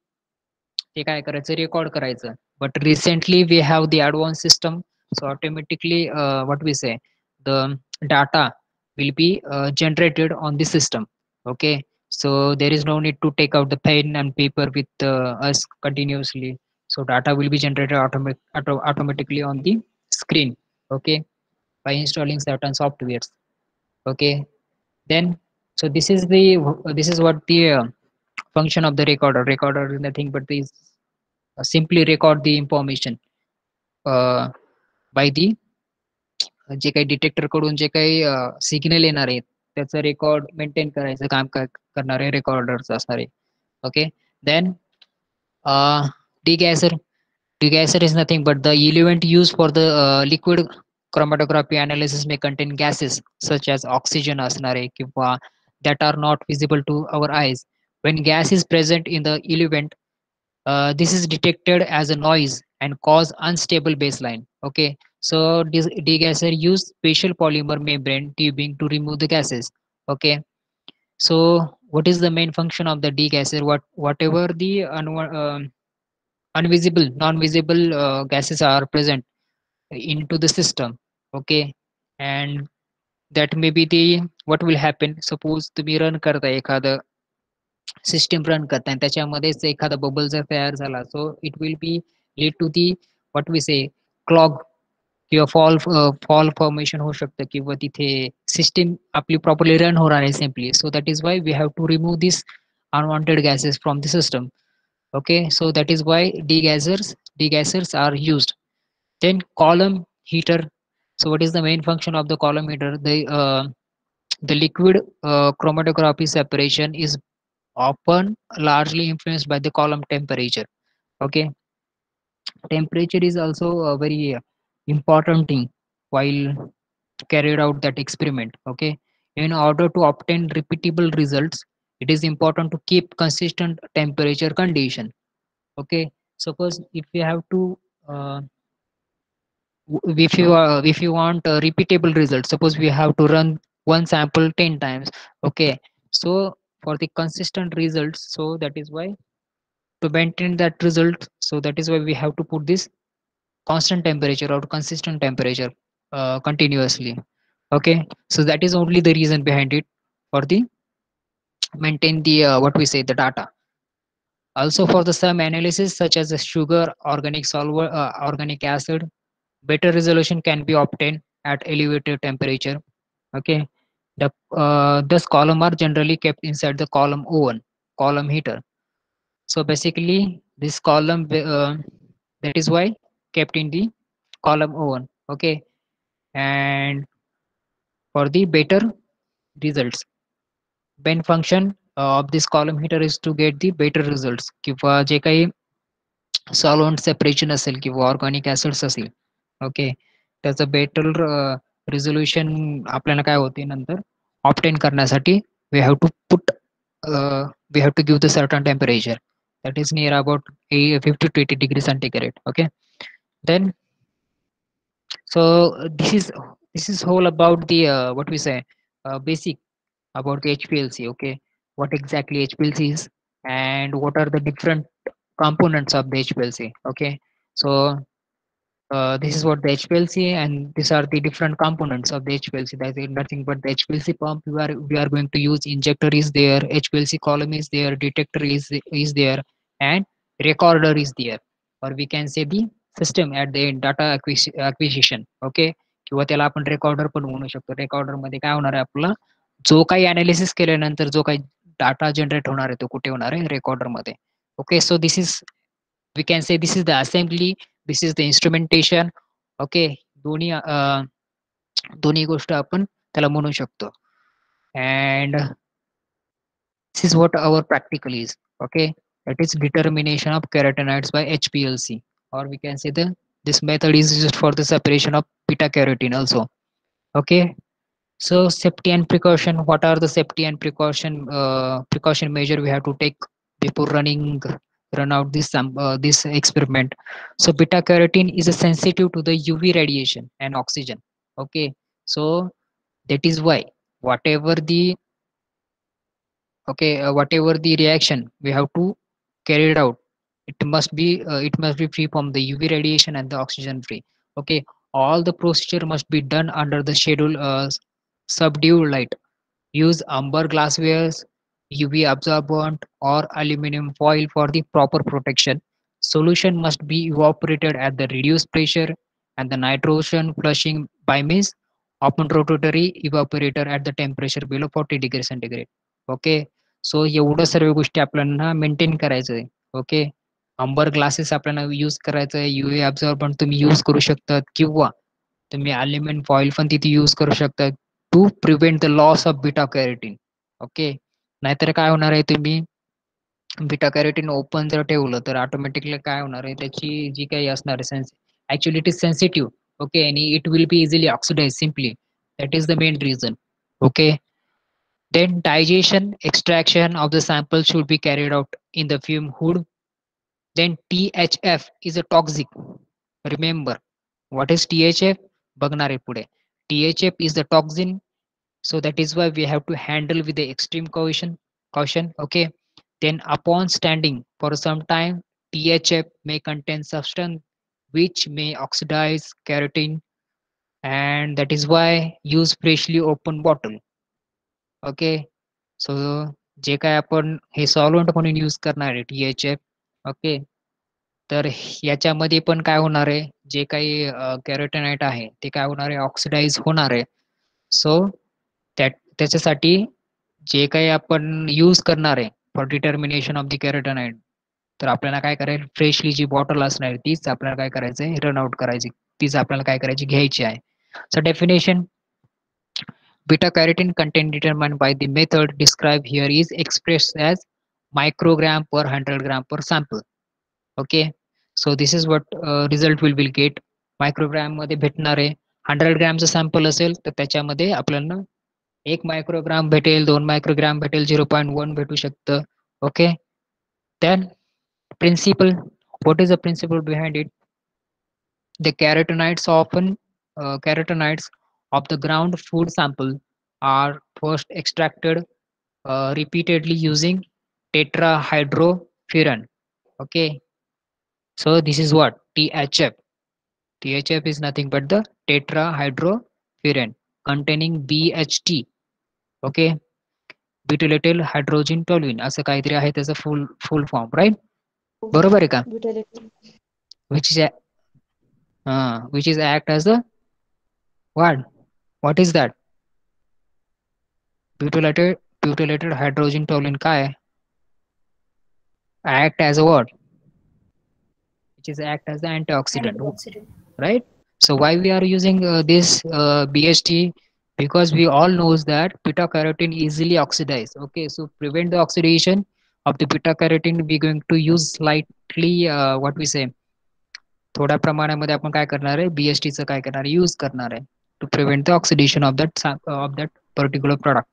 ते काय करायचं, रेकॉर्ड करायचं. But recently we have the advance system, so automatically what we say the data will be generated on the system. Okay, so there is no need to take out the pen and paper with us continuously. So data will be generated automatically on the screen. Okay, by installing certain softwares. Okay, then so this is what the function of the recorder is nothing but this simply record the information by the जे काही detector कडून जे काही signal येणार आहेत त्याचं record maintain करायचं काम करणारे recorders असणार आहे. Okay, then degasser is nothing but the element used for the liquid chromatography analysis may contain gases such as oxygen असणार आहे किंवा that are not visible to our eyes. When gas is present in the element, this is detected as a noise and cause unstable baseline. Okay, so degasser use special polymer membrane tubing to remove the gases. Okay, so what is the main function of the degasser? Whatever the non-visible gases are present into the system. Okay, and that may be the what will happen. Suppose तुम्ही run करताय एखादं system run करताय आणि त्याच्यामध्येच एखादा bubble जर तयार झाला, so it will be lead to the what we say clog किंवा फॉल फॉर्मेशन होऊ शकतं किंवा तिथे सिस्टीम आपली प्रॉपरली रन होणार आहे simply. So that is why we have to remove this unwanted gases from the system. Okay, so that is why degassers are used. Then column heater. So what is the main function of the column heater? The liquid chromatography separation is often largely influenced by the column temperature. Okay, temperature is also a very important thing while carried out that experiment. Okay, in order to obtain repeatable results, it is important to keep consistent temperature condition. Okay, suppose if you have to if you want a repeatable result, suppose we have to run one sample 10 times. Okay, so for the consistent results, so that is why to maintain that result, so that is why we have to put this constant temperature or consistent temperature continuously. Okay, so that is only the reason behind it, for the maintain the what we say the data. Also for the some analysis such as the sugar, organic solver, organic acid, better resolution can be obtained at elevated temperature. Okay, thus column are generally kept inside the column oven, column heater. So basically this column that is why kept in the column oven. Okay, and for the better results, main function of this column heater is to get the better results किंवा जे काही solvent separation असेल किंवा organic acids असेल. Okay, त्याचं better resolution आपल्याला काय होते नंतर ऑप्टेन करण्यासाठी we have to put we have to give the certain temperature that is near about 50 to 80 degrees centigrade. Okay, then so this is whole about the what we say basic about the HPLC. Okay, what exactly HPLC is and what are the different components of the HPLC. Okay, so this is what the HPLC, and these are the different components of the HPLC. That is nothing but the HPLC pump. We are going to use injector is there, HPLC column is there, detector is there, and recorder is there, or we can say the system at the end, data acquisition. Okay, किंवा त्याला आपण recorder पण म्हणू शकतो. Recorder मध्ये काय होणार आहे आपला जो काही अनालिसिस केल्यानंतर जो काही डाटा जनरेट होणार आहे तो कुठे होणार आहे रेकॉर्डर मध्ये. Okay, so this is we can say this is the assembly, this is the instrumentation. Okay, दोन्ही गोष्ट आपण त्याला म्हणू शकतो. And this is what our practical is. Okay, that is determination of carotenoids by HPLC, or we can say the this method is used for the separation of beta carotene also. Okay, so safety and precaution. What are the safety and precaution measure we have to take before run out this experiment? So beta carotene is sensitive to the UV radiation and oxygen. Okay, so that is why whatever the whatever the reaction we have to carry it out, it must be free from the UV radiation and the oxygen free. Okay, all the procedure must be done under the schedule subdued light. Use amber glasswares, UV absorbent, or aluminum foil for the proper protection. Solution must be evaporated at the reduced pressure, and the nitrogen flushing by means open rotatory evaporator at the temperature below 40 degrees centigrade. Okay, सो एवढं सर्व गोष्टी आपल्याला maintain करायचं आहे. Okay, अंबर glasses आपल्याला use करायचं आहे. UV ॲब्झॉर्बंट तुम्ही use करू शकतात किंवा तुम्ही अल्युमिनियम फॉइल पण तिथे यूज करू शकता to prevent the loss of beta carotene. Okay, नाहीतर काय होणार आहे तुम्ही बीटा कॅरोटीन ओपन जर ठेवलं तर ऑटोमॅटिकली काय होणार आहे त्याची जी काही असणार आहे actually it is sensitive. Okay, आणि it will be easily oxidize simply. That is the main reason. Okay, then digestion extraction of the sample should be carried out in the fume hood. Then THF is a toxic. Remember what is THF? बघणार आहे पुढे. THF is the toxin, so that is why we have to handle with the extreme caution. Okay, then upon standing for some time THF may contain substance which may oxidize keratin, and that is why use freshly open bottle. Okay. So जे काय आपण हे solvent म्हणून use करणार आहे THF. Okay. तर याच्यामध्ये पण काय होणार आहे, जे काही कॅरोटेनाइट आहे ते काय होणार आहे, ऑक्सिडाइज होणार आहे. सो त्याच्यासाठी जे काही आपण यूज करणार आहे फॉर डिटर्मिनेशन ऑफ द कॅरोटेनाइट, तर आपल्याला काय करायचं, फ्रेशली जी बॉटल असणार आहे तीच आपल्याला काय करायचं आहे, रन आउट करायची, तीच आपल्याला काय करायची, घ्यायची आहे. So definition, beta carotene content determined by the method described here is expressed as microgram per 100 gram per sample. Okay, so this is what result will get. मायक्रोग्राम मध्ये भेटणार आहे. 100 ग्रॅमचं सॅम्पल असेल तर त्याच्यामध्ये आपल्याला 1 मायक्रोग्राम भेटेल, 2 मायक्रोग्राम भेटेल, 0.1 भेटू शकतं. Okay. Then principle, what is the principle behind it? The carotenoids of the ground food sample are first extracted repeatedly using tetrahydrofuran. Okay, so this is what THF. THF is nothing but the tetrahydrofuran containing BHT. Okay, butylated hydrogen toluene असं काहीतरी आहे त्याचा full form, right? बरोबर आहे का? Butylated. which is act as a what is that? butylated hydrogen toluene काय आहे? Act as a what? Which is act as the antioxidant, right? So why we are using this BHT? Because we all knows that beta carotene easily oxidize. Okay, so prevent the oxidation of the beta carotene, we going to use slightly what we say, थोड्या प्रमाणामध्ये आपण काय करणार आहे, BHT चं काय करणार आहे, यूज करणार आहे to prevent the oxidation of that particular product,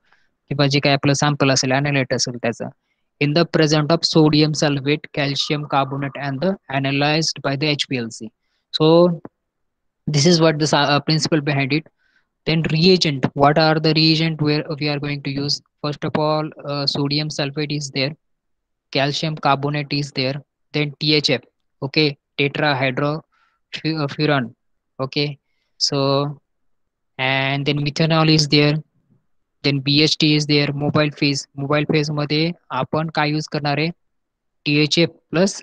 किंवा जे काही आपलं सॅम्पल असेल, ॲनालाइट असेल त्याचं, in the presence of sodium sulfate, calcium carbonate and the analyzed by the HPLC. So this is what the principle behind it. Then reagent, what are the reagent where we are going to use? First of all, sodium sulfate is there, calcium carbonate is there, then THF, okay, tetrahydrofuran, okay. So and then methanol is there, then BHT is there. Mobile phase मध्ये आपण काय use करणार आहे, THF plus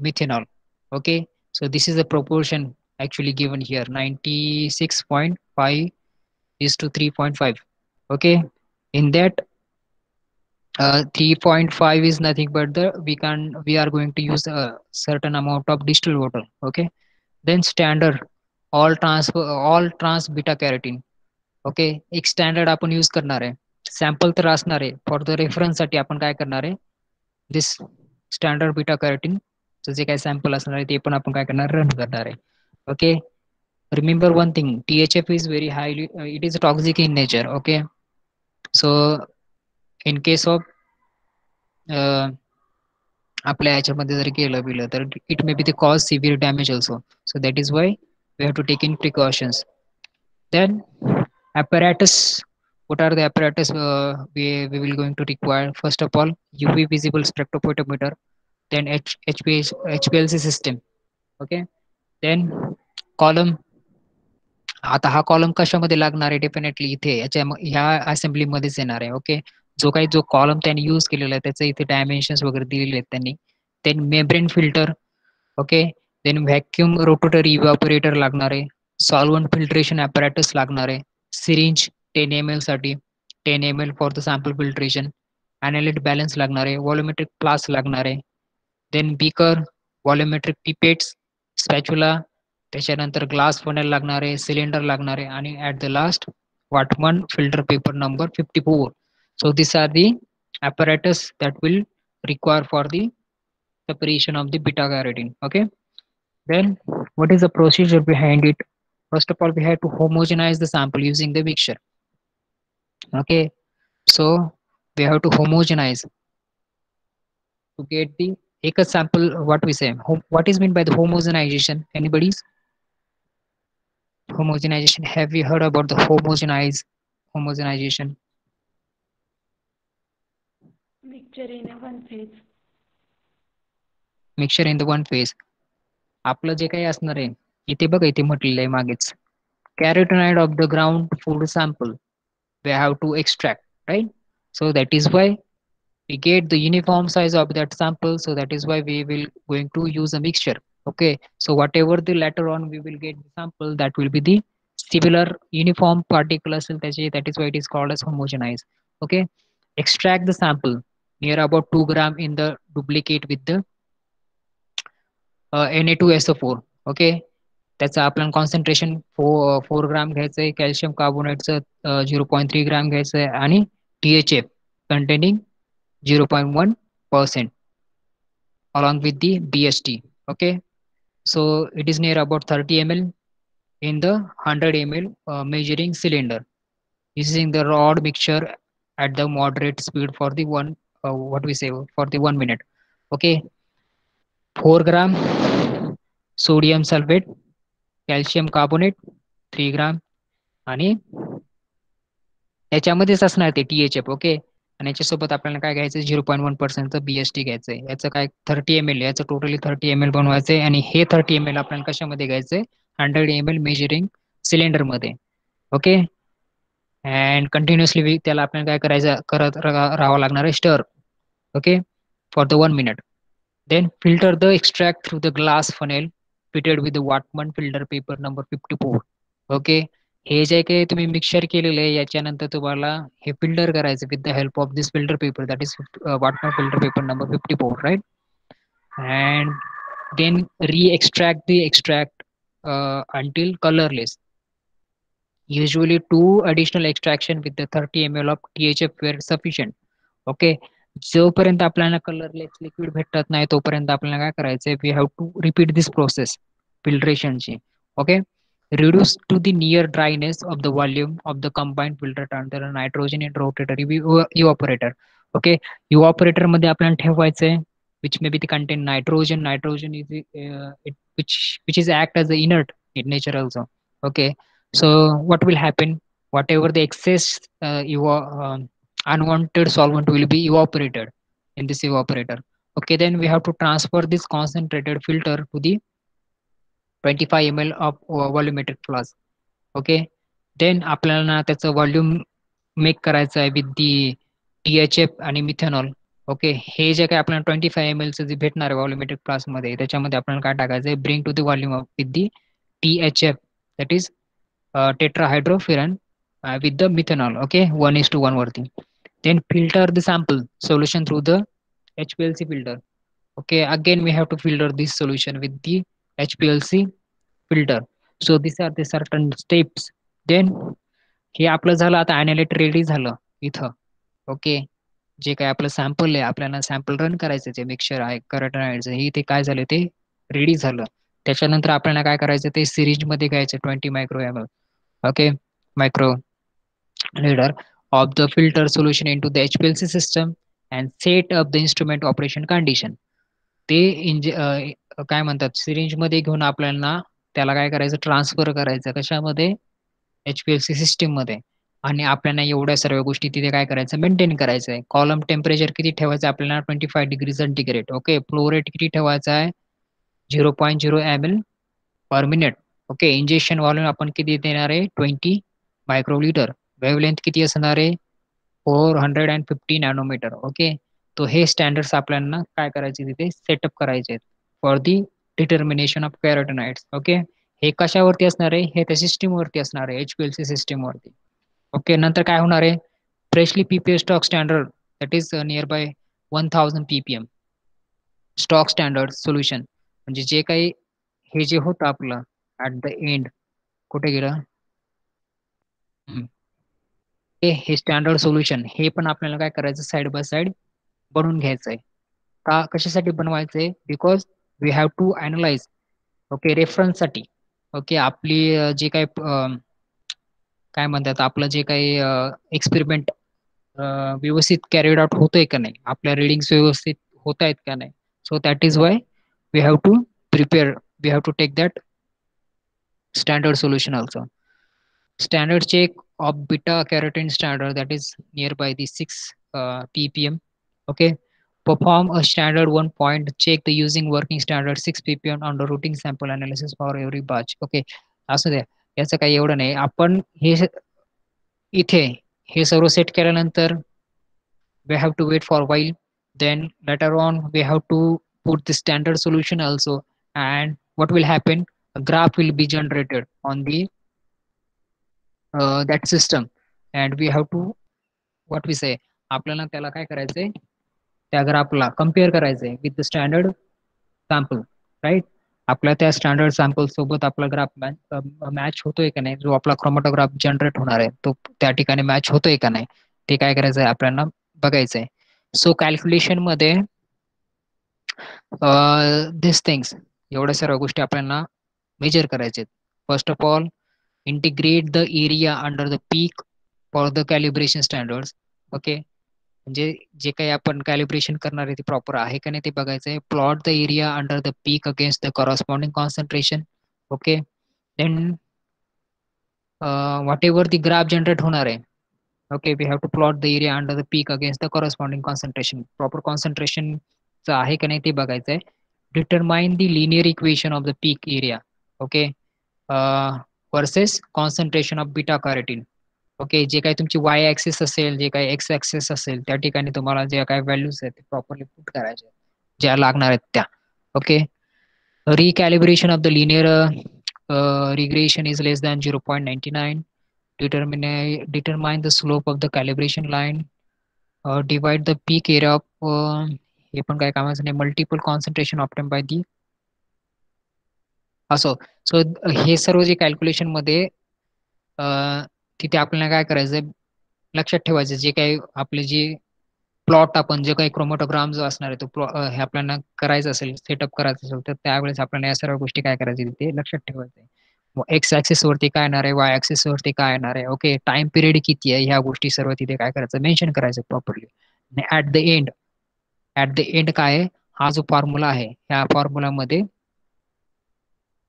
methanol. Okay, so this is the proportion actually given here, 96.5 is to 3.5. okay, in that 3.5 is nothing but we are going to use a certain amount of distilled water. Okay, then standard all trans beta carotene. Okay, एक standard आपण use करणार आहे, sample तर असणार आहे, for the reference साठी आपण काय करणार आहे, दिस स्टँडर्ड बीटा कॅरोटीन जे काही सॅम्पल असणार आहे ते पण आपण काय करणार, रन करणार आहे. Okay, remember one thing, THF is very highly, it is toxic in nature. Okay, so in case of आपल्या याच्यामध्ये जर गेलं तर it may be the cause severe damage also. So that is why we have to take in precautions. Then apparatus, what are the apparatus we will going to require? First of all, UV visible spectrophotometer, then HPLC system. Okay, then column. आता हा column कशामध्ये लागणार आहे, definitely इथे ह्या assembly मध्येच येणार आहे. ओके, जो कॉलम त्यांनी यूज केलेला आहे त्याचे इथे डायमेन्शन्स वगैरे दिलेले आहेत त्यांनी. Then membrane filter. Okay, then vacuum rotary evaporator लागणार आहे, सॉल्व्हंट फिल्ट्रेशन ॲपॅरेटस लागणार आहे, सिरिंज 10 ml साठी, 10 ml for the sample filtration, analytical balance लागणार आहे, व्हॉल्युमेट्रिक फ्लास्क लागणार आहे, then beaker, volumetric pipettes, spatula, त्याच्यानंतर ग्लास फनल लागणार आहे, सिलेंडर लागणार आहे, आणि at the last Whatman filter paper number 54. So this are the apparatus that will require for the separation of the beta carotene. Okay, then what is the procedure behind it? First of all, we have to homogenize the sample using the mixture. Okay, so we have to homogenize to get the एक sample. What we say, what is meant by the homogenization? Anybody's homogenization, have you heard about the homogenization? Mixture in a one phase. Mixture in the one phase. आपलं जे काही असणार आहे इथे बघा इथे म्हटलेलं आहे मागेच carotenoid of the ground food sample we have to extract, right? So that is why we get the uniform size of that sample, so that is why we will going to use a mixture. Okay, so whatever the later on we will get the sample, that will be the similar uniform particle असेल त्याचे, that is why it is called as homogenized. Okay, extract the sample near about 2 gram in the duplicate with the Na2SO4. okay, त्याचं आपल्याला concentration 4 ग्राम घ्यायचं आहे, calcium कार्बोनेटचं 0.3 ग्राम घ्यायचं आहे आणि THF containing 0.1% along with the BST. okay, so it is near about 30 ml in the 100 ml measuring cylinder using the rod mixture at the moderate speed for the what we say for the 1 minute. okay, 4 gram sodium sulfate, calcium carbonate 3 ग्राम आणि याच्यामध्येच असणार ते THF. Okay, आणि याच्यासोबत आपल्याला काय घ्यायचं 0.1% BST घ्यायचंय. याचं काय 30 ml, याचं टोटली 30 ml बनवायचंय आणि हे 30 ml आपल्याला कशामध्ये घ्यायचंय 100 ml मेजरिंग सिलेंडर मध्ये. ओके, अँड कंटिन्युअसली त्याला आपल्याला काय करायचं करत राहावं लागणार आहे stir. Okay, for the 1 minute. Then filter the extract through the glass funnel fitted with the Wattmann filter paper number 54. Okay, हे जे काही तुम्ही मिक्सचर केलेलं आहे याच्यानंतर तुम्हाला हे फिल्टर करायचं with the help of this filter paper, that is Wattmann filter paper number 54, right? And then re-extract the extract until colorless. Usually 2 additional extraction with the 30 ml of THF were sufficient. Okay, जोपर्यंत आपल्याला colourless liquid भेटत नाही तोपर्यंत आपल्याला काय करायचंय, we have to repeat this process फिल्ट्रेशनची. Okay, reduce to the near dryness of the volume of the combined filter transfer nitrogen in rotary evaporator. Okay, evaporator मध्ये आपल्याला ठेवायचंय which may be the contain nitrogen is which is act as the inert in nature also. Okay, so what will happen, whatever the excess unwanted solvent will be evaporated in this evaporator. Okay, then we have to transfer this concentrated filter to the 25 ml of volumetric flask. Okay, then आपल्याला त्याचं volume make करायचं आहे with the THF आणि methanol. Okay, हे जे काय आपल्याला 25 ml चं जे भेटणार आहे व्हॉल्यूमेट्रिक फ्लास्क मध्ये त्याच्यामध्ये आपल्याला काय टाकायचं आहे, bring to the volume of with the THF, that is tetrahydrofuran with the methanol. Okay, 1:1 वरती. Then filter the sample solution through the HPLC filter. Okay, again we have to filter this solution with the HPLC filter. So these are the certain steps. Then हे आपलं झालं, आता ॲनालिट ready झालं इथं. Okay, जे काय आपलं sample आहे आपल्याला sample run करायचं जे मिक्सचर आहे कॅरोटेनॉइडचं, हे ते काय झालं ते रेडी झालं. त्याच्यानंतर आपल्याला काय करायचं ते सिरीज मध्ये घ्यायचं 20 micro ml. Okay, micro liter of the filter solution into the HPLC system and set up the instrument operation condition. ते काय म्हणतात सिरिंज मध्ये घेऊन आपल्याला त्याला काय करायचं ट्रान्सफर करायचं कशामध्ये HPLC सिस्टीम मध्ये, आणि आपल्याला एवढ्या सर्व गोष्टी तिथे काय करायचं मेंटेन करायचं आहे. कॉलम टेम्परेचर किती ठेवायचं आपल्याला 25 degree centigrade. Okay, flow rate किती ठेवायचा आहे 0.0 ml per minute. Okay, injection volume आपण किती देणार आहे 20 मायक्रोलिटर. वेवलेंथ किती असणार आहे 450 नॅनोमीटर. ओके, तो हे स्टँडर्ड्स आपल्याला काय करायचे तिथे सेटअप करायचे आहेत for the determination of carotenoids. Okay, हे कशावरती असणार आहे, हे त्या सिस्टीम वरती असणार आहे HPLC सिस्टीम वरती. ओके, नंतर काय होणार आहे freshly PPM stock standard that is near by 1000 ppm stock standard solution, म्हणजे जे काही हे जे होतं आपलं ऍट द एंड कुठे गेलं हे स्टँडर्ड सोल्युशन, हे पण आपल्याला काय करायचं साइड बाय साइड बनवून घ्यायचंय. का कशासाठी बनवायचंय, because we have to analyse. Okay, reference साठी. ओके, आपली जे काही काय म्हणतात आपलं जे काही एक्सपेरिमेंट व्यवस्थित कॅरीड आउट होतोय का नाही, आपल्या रिडिंग्स व्यवस्थित होत आहेत का नाही. So that is why we have to prepare, we have to take that standard solution also. Standard check of beta carotene standard that is nearby the 6 ppm. Okay, perform a standard 1 point check the using working standard 6 ppm on the routing sample analysis for every batch. Okay, असू द्या, याचं काही एवढं नाही. आपण हे इथे हे सर्व set केल्यानंतर we have to wait for a while, then later on we have to put the standard solution also, and what will happen, a graph will be generated on the that system, and we have to what we say, आपल्याला त्याला काय करायचंय, त्या ग्राफला compare करायचंय with the standard sample, right. आपल्या त्या standard sample सोबत आपला ग्राफ मॅच होतोय का नाही, जो आपला क्रोमॅटोग्राफ जनरेट होणार आहे तो त्या ठिकाणी मॅच होतोय का नाही, ते काय करायचंय आपल्याला बघायचंय. सो कॅल्क्युलेशन मध्ये दिस थिंग्स, एवढ्या सर्व गोष्टी आपल्याला मेजर करायचे. First of all, integrate the area under the peak for the calibration standards. Okay, म्हणजे जे काही आपण कॅलिब्रेशन करणार आहे ते प्रॉपर आहे का नाही ते बघायचंय. Plot the area under the peak against the corresponding concentration. Okay, then whatever the graph generate होणार आहे, okay, we have to plot the area under the peak against the corresponding concentration. Proper concentration चा आहे का नाही ते बघायचंय. Determine the linear equation of the peak area, okay, versus concentration of beta carotene. Okay, जे काही तुमची y axis असेल, जे काही x axis असेल, त्या ठिकाणी तुम्हाला जे काही व्हॅल्यूज आहेत ते प्रॉपरली पुट करायचे ज्या लागणार आहेत त्या. Okay, recalibration of the linear regression is less than 0.99. Determine the slope of the calibration line. Divide the peak area of हे पण काय कामाचं नाही, multiple concentration obtained by the असो. सो हे सर्व जे कॅल्क्युलेशन मध्ये तिथे आपल्याला काय करायचंय लक्षात ठेवायचं, जे काही आपले जे प्लॉट आपण जे काही क्रोमॅटोग्राम जो असणार आहे तो हे आपल्याला करायचं असेल, सेटअप करायचं असेल, तर त्यावेळेस आपल्याला या सर्व गोष्टी काय करायच्या तिथे लक्षात ठेवायचं. एक्स ऍक्सिस वरती काय येणार आहे, वाय ऍक्सिस वरती काय येणार आहे, ओके, टाइम पिरियड किती आहे, ह्या गोष्टी सर्व तिथे काय करायचं मेन्शन करायचं प्रॉपरली. ऍट द एंड काय आहे, हा जो फॉर्म्युला आहे ह्या फॉर्म्युलामध्ये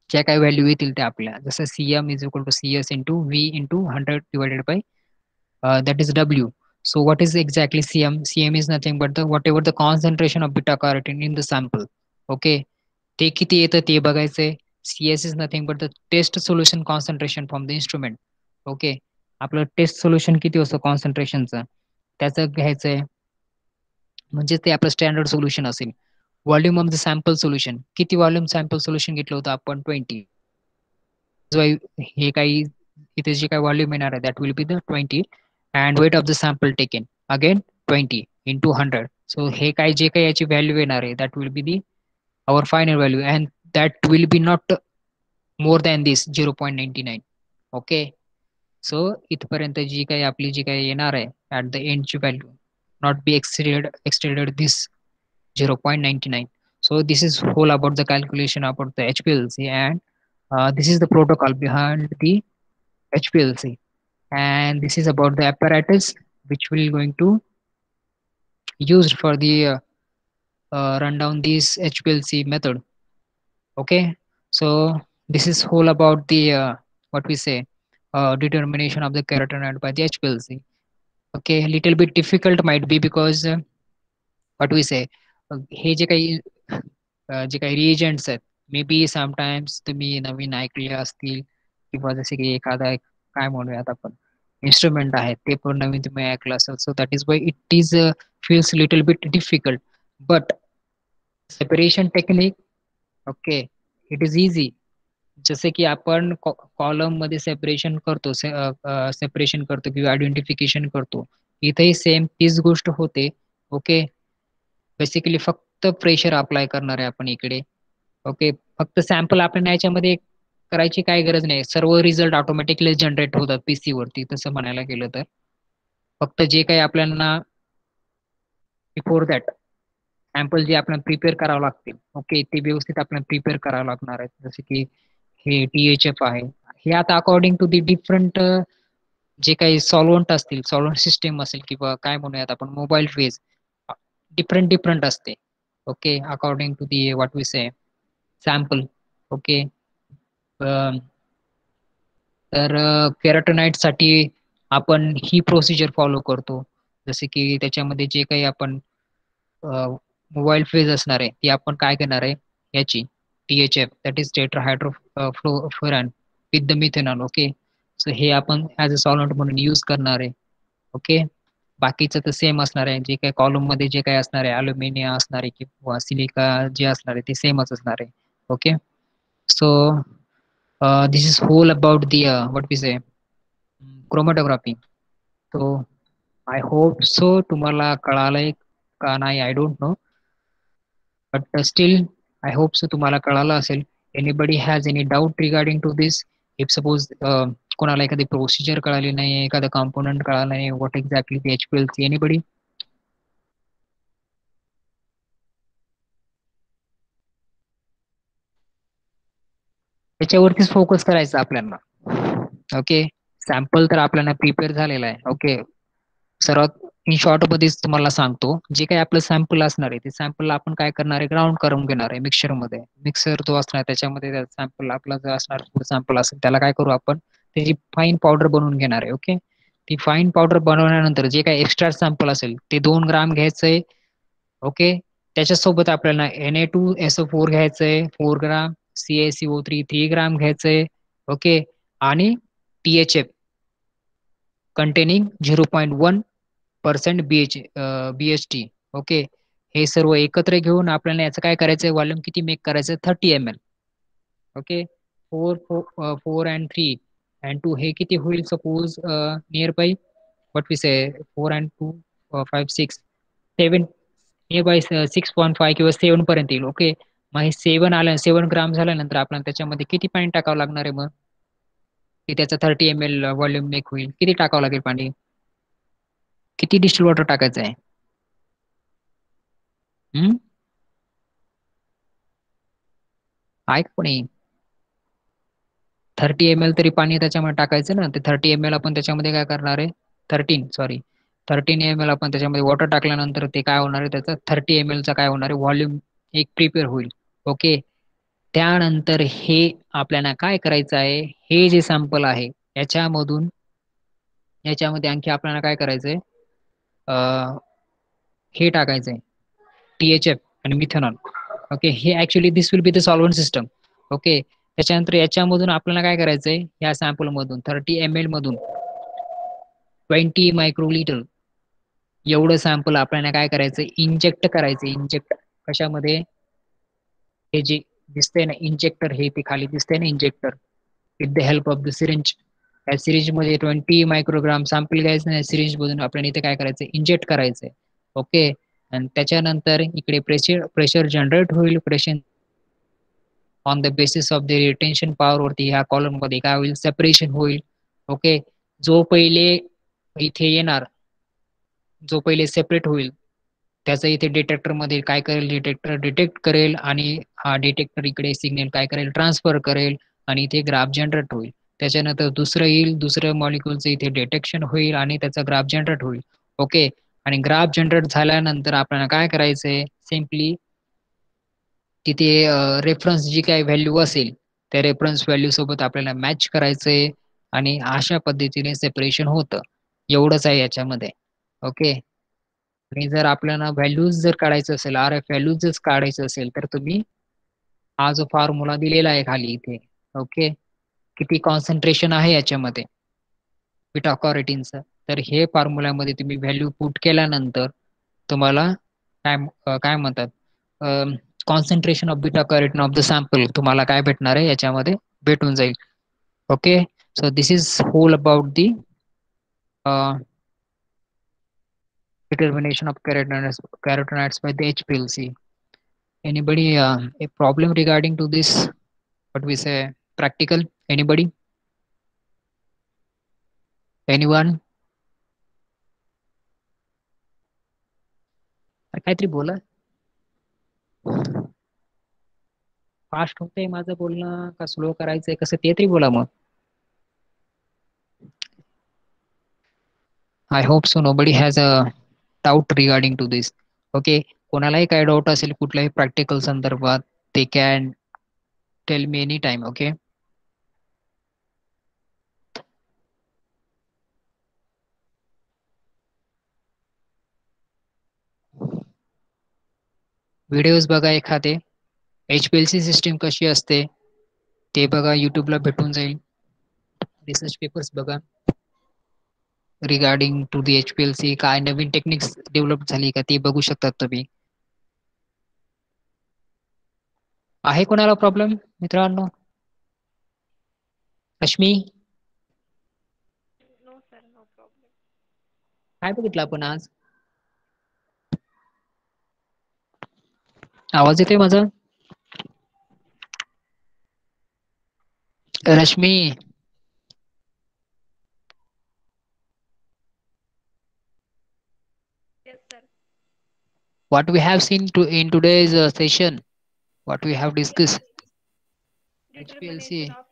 ज्या काही व्हॅल्यू येतील त्या आपल्या, जसं CM is equal to CS into V into 100 divided by that is W. So what is exactly CM? CM is nothing but the whatever the concentration of beta carotene in the sample. Okay, ते किती येतं ते बघायचंय. CS is nothing but the test solution concentration from the instrument. Okay, आपलं test solution किती असतं कॉन्सन्ट्रेशनचं त्याचं घ्यायचंय, म्हणजे ते आपलं स्टँडर्ड सोल्युशन असेल. Volume of the sample solution, किती व्हॉल्यूम सॅम्पल सोल्युशन घेतलं होतं आपण 20. हे काही इथे जे काही व्हॉल्यूम येणार आहे that will be the 20 and weight of the sample taken again 20 into 100. So हे काय जे काही याची व्हॅल्यू येणार आहे that will be the our final value and that will be not more than this 0.99. okay, so इथपर्यंत जी काही आपली जी काही येणार आहे at the end ची value not be exceeded this 0.99. so this is whole about the calculation about the HPLC, and this is the protocol behind the HPLC, and this is about the apparatus which will going to used for the run down this HPLC method. Okay, so this is whole about the what we say determination of the carotenoid by the HPLC. Okay, little bit difficult might be because what we say हे जे काही reagents आहेत may be sometimes तुम्ही नवीन ऐकले असतील, किंवा जसे की एखादा काय म्हणूयात आपण इन्स्ट्रुमेंट आहे ते पण नवीन तुम्ही ऐकलं असेल. सो that is why it is feels little bit difficult, but separation technique okay it is easy. जसे की आपण कॉलम मध्ये सेपरेशन करतो किंवा आयडेंटिफिकेशन करतो, इथेही सेम तीच गोष्ट होते. ओके, बेसिकली फक्त प्रेशर अप्लाय करणार आहे आपण इकडे. ओके, फक्त सॅम्पल आपण याच्यामध्ये करायची काय गरज नाही, सर्व रिझल्ट ऑटोमॅटिकली जनरेट होतात पीसी वरती. तसं म्हणायला गेलं तर फक्त जे काही आपल्याला बिफोर दॅट सॅम्पल जे आपल्याला प्रिपेअर करावं लागतील, ओके, ते व्यवस्थित आपल्याला प्रिपेअर करावं लागणार आहे. जसे की हे THF आहे, हे आता अकॉर्डिंग टू दी डिफरंट जे काही सॉल्वंट असतील, सॉल्वंट सिस्टीम असेल किंवा काय म्हणूयात आपण मोबाईल फेज, डिफरंट असते. Okay, according to the what we say sample. Okay, तर केराटोनाइट साठी आपण ही प्रोसिजर फॉलो करतो. जसे की त्याच्यामध्ये जे काही आपण मोबाईल फेज असणार आहे ती आपण काय करणार आहे याची THF that is tetrahydrofluorofuran with the methanol. Okay, so हे आपण ॲज अ सॉल्व्हंट म्हणून यूज करणार आहे. ओके, बाकीचं तर सेम असणार आहे, जे काही कॉलम मध्ये जे काही असणार आहे अल्युमिनियम असणार आहे किंवा सिलिका जे असणार आहे ते सेमच असणार आहे. Okay, so this is whole about the what we say chromatography. So I hope so तुम्हाला कळालंय का नाही I don't know, but still I hope so तुम्हाला कळालं असेल. Anybody has any doubt regarding to this? If suppose कोणाला एखादी procedure कळाली नाही, एखादा कॉम्पोनंट कळाला नाही, what exactly the HPLC, anybody? त्याच्यावरतीच फोकस करायचं आपल्याला. ओके, सॅम्पल तर आपल्याला प्रिपेअर झालेला आहे. ओके, सर्वात इन शॉर्ट मध्येच तुम्हाला सांगतो, जे काही आपलं सॅम्पल असणार आहे ते सॅम्पल आपण काय करणार आहे ग्राउंड करून घेणार आहे मिक्सर मध्ये. मिक्सर जो असणार त्याच्यामध्ये सॅम्पल आपला जो असणार सॅम्पल असेल त्याला काय करू आपण त्याची फाईन पावडर बनवून घेणार आहे. ओके, ती फाईन पावडर बनवल्यानंतर जे काही एक्स्ट्रा सॅम्पल असेल ते 2 ग्राम घ्यायचंय. ओके, त्याच्यासोबत आपल्याला Na2SO4 घ्यायचंय 4 ग्राम, CaCO3 3 ग्राम घ्यायचंय. ओके, आणि THF कंटेनिंग 0.1% BHT. ओके, हे सर्व एकत्र घेऊन आपल्याला याचं काय करायचंय व्हॉल्यूम किती मेक करायचं 30 ml. ओके, 4 and 3 and 2 हे किती होईल suppose near by what we say 4 and 2 5 6 7 near by 6.5 किंवा 7 पर्यंत येईल. ओके, मग हे 7 ग्राम झाल्यानंतर आपल्याला त्याच्यामध्ये किती पाणी टाकावं लागणार आहे मग की त्याचा 30 ml व्हॉल्यूम मेक होईल? किती टाकावं लागेल पाणी? किती डिस्टिल वॉटर टाकायचं आहे? आहे का कोणी? 30 ml तरी पाणी त्याच्यामध्ये टाकायचं ना. ते 30 ml आपण त्याच्यामध्ये काय करणार आहे 13 ml आपण त्याच्यामध्ये वॉटर टाकल्यानंतर ते काय होणार आहे त्याचा 30 ml चा काय होणार आहे व्हॉल्यूम एक प्रिपेअर होईल. ओके, त्यानंतर हे आपल्याला काय करायचं आहे हे जे सॅम्पल आहे याच्यामध्ये आणखी आपल्याला काय करायचंय हे टाकायचंय THF आणि मिथेनॉल. ओके, हे actually this will be the solvent system. Okay, त्याच्यानंतर याच्यामधून आपल्याला काय करायचंय या सॅम्पल मधून 30 ml मधून 20 मायक्रोलिटर एवढं सॅम्पल आपल्याला काय करायचं इंजेक्ट करायचं. इंजेक्ट कशामध्ये? हे जे दिसतंय ना इंजेक्टर, हे ते खाली दिसतंय ना injector, with the help of the syringe. या सिरिंज मध्ये 20 मायक्रोग्राम सॅम्पल घ्यायचं नाही, सिरिंज मधून आपल्याला इथे काय करायचं इंजेक्ट करायचंय. ओके, आणि त्याच्यानंतर इकडे प्रेशर जनरेट होईल. Pressure on the basis of the retention power वरती ह्या कॉलम मध्ये काय होईल सेपरेशन होईल. ओके, जो पहिले इथे येणार, जो पहिले सेपरेट होईल त्याचं इथे डिटेक्टर मध्ये काय करेल डिटेक्टर डिटेक्ट करेल आणि हा डिटेक्टर इकडे सिग्नल काय करेल ट्रान्सफर करेल आणि इथे ग्राफ जनरेट होईल. त्याच्यानंतर दुसरं येईल, दुसरं मॉलिक्युलचं इथे डिटेक्शन होईल आणि त्याचा ग्राफ जनरेट होईल. ओके, आणि ग्राफ जनरेट झाल्यानंतर आपल्याला काय करायचंय सिम्पली तिथे रेफरन्स जी काही व्हॅल्यू असेल त्या रेफरन्स व्हॅल्यू सोबत आपल्याला मॅच करायचंय आणि अशा पद्धतीने सेपरेशन होतं. एवढंच आहे याच्यामध्ये. ओके, आणि जर आपल्याला व्हॅल्यूज जर काढायचं असेल RF व्हॅल्यूज जर काढायचं असेल तर तुम्ही हा जो फॉर्म्युला दिलेला आहे खाली इथे. ओके, किती कॉन्सन्ट्रेशन आहे याच्यामध्ये बीटा कॅरोटीनचं, तर हे फॉर्म्युल्यामध्ये तुम्ही व्हॅल्यू पुट केल्यानंतर तुम्हाला काय म्हणतात concentration of beta carotene of the sample तुम्हाला काय भेटणार आहे याच्यामध्ये भेटून जाईल. Okay, so this is whole about the determination of carotenoids by the HPLC. Anybody a problem regarding to this? What we say practical? Anybody? Anyone? काहीतरी बोला. Fast होतंय माझं बोलणं का स्लो करायचंय कसं ते तरी बोला मग. I hope so nobody has a doubt regarding to this. Okay, कोणालाही काय डाऊट असेल कुठल्याही प्रॅक्टिकल संदर्भात ते can tell me any time. Okay, videos बघा एखादे. HPLC सिस्टीम कशी असते ते बघा, युट्यूबला भेटून जाईल. रिसर्च पेपर्स बघा रिगार्डिंग टू दी HPLC, काय नवीन टेक्निक्स डेव्हलप झाली का ते बघू शकतात तुम्ही. आहे कोणाला प्रॉब्लेम मित्रांनो? Rashmi, No, sir, no problem. काय बघितलं आपण आज? आवाज येतोय माझा? Rashmi, Yes, sir. what we have seen in today's session, what we have Yes, discussed, determination HPLC. of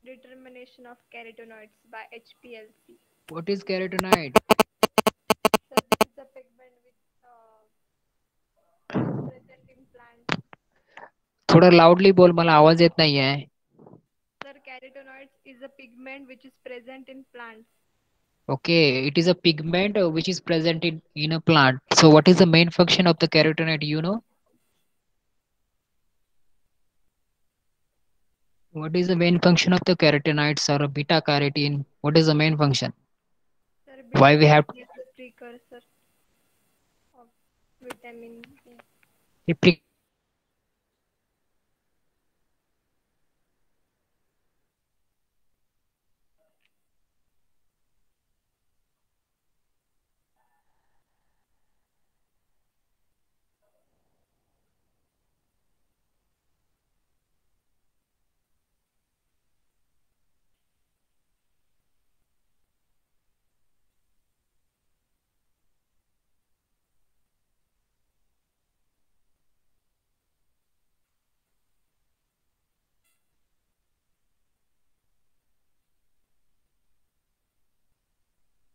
determination of carotenoids by HPLC. What is carotenoid? So this is the pigment present in plants. थोडं लाऊडली बोल, मला आवाज येत नाहीये. Sir, carotenoids is a pigment which is present in plants. Okay, it is a pigment which is present in a plant. So what is the main function of the carotenoid, you know? What is the main function of the carotenoids or beta carotene? What is the main function? Sir, Why we have is a precursor of vitamin B.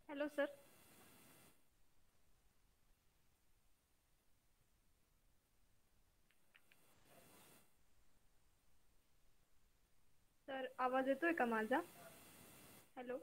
Hello, sir. Sir, आवाज येतोय का माझा? Hello.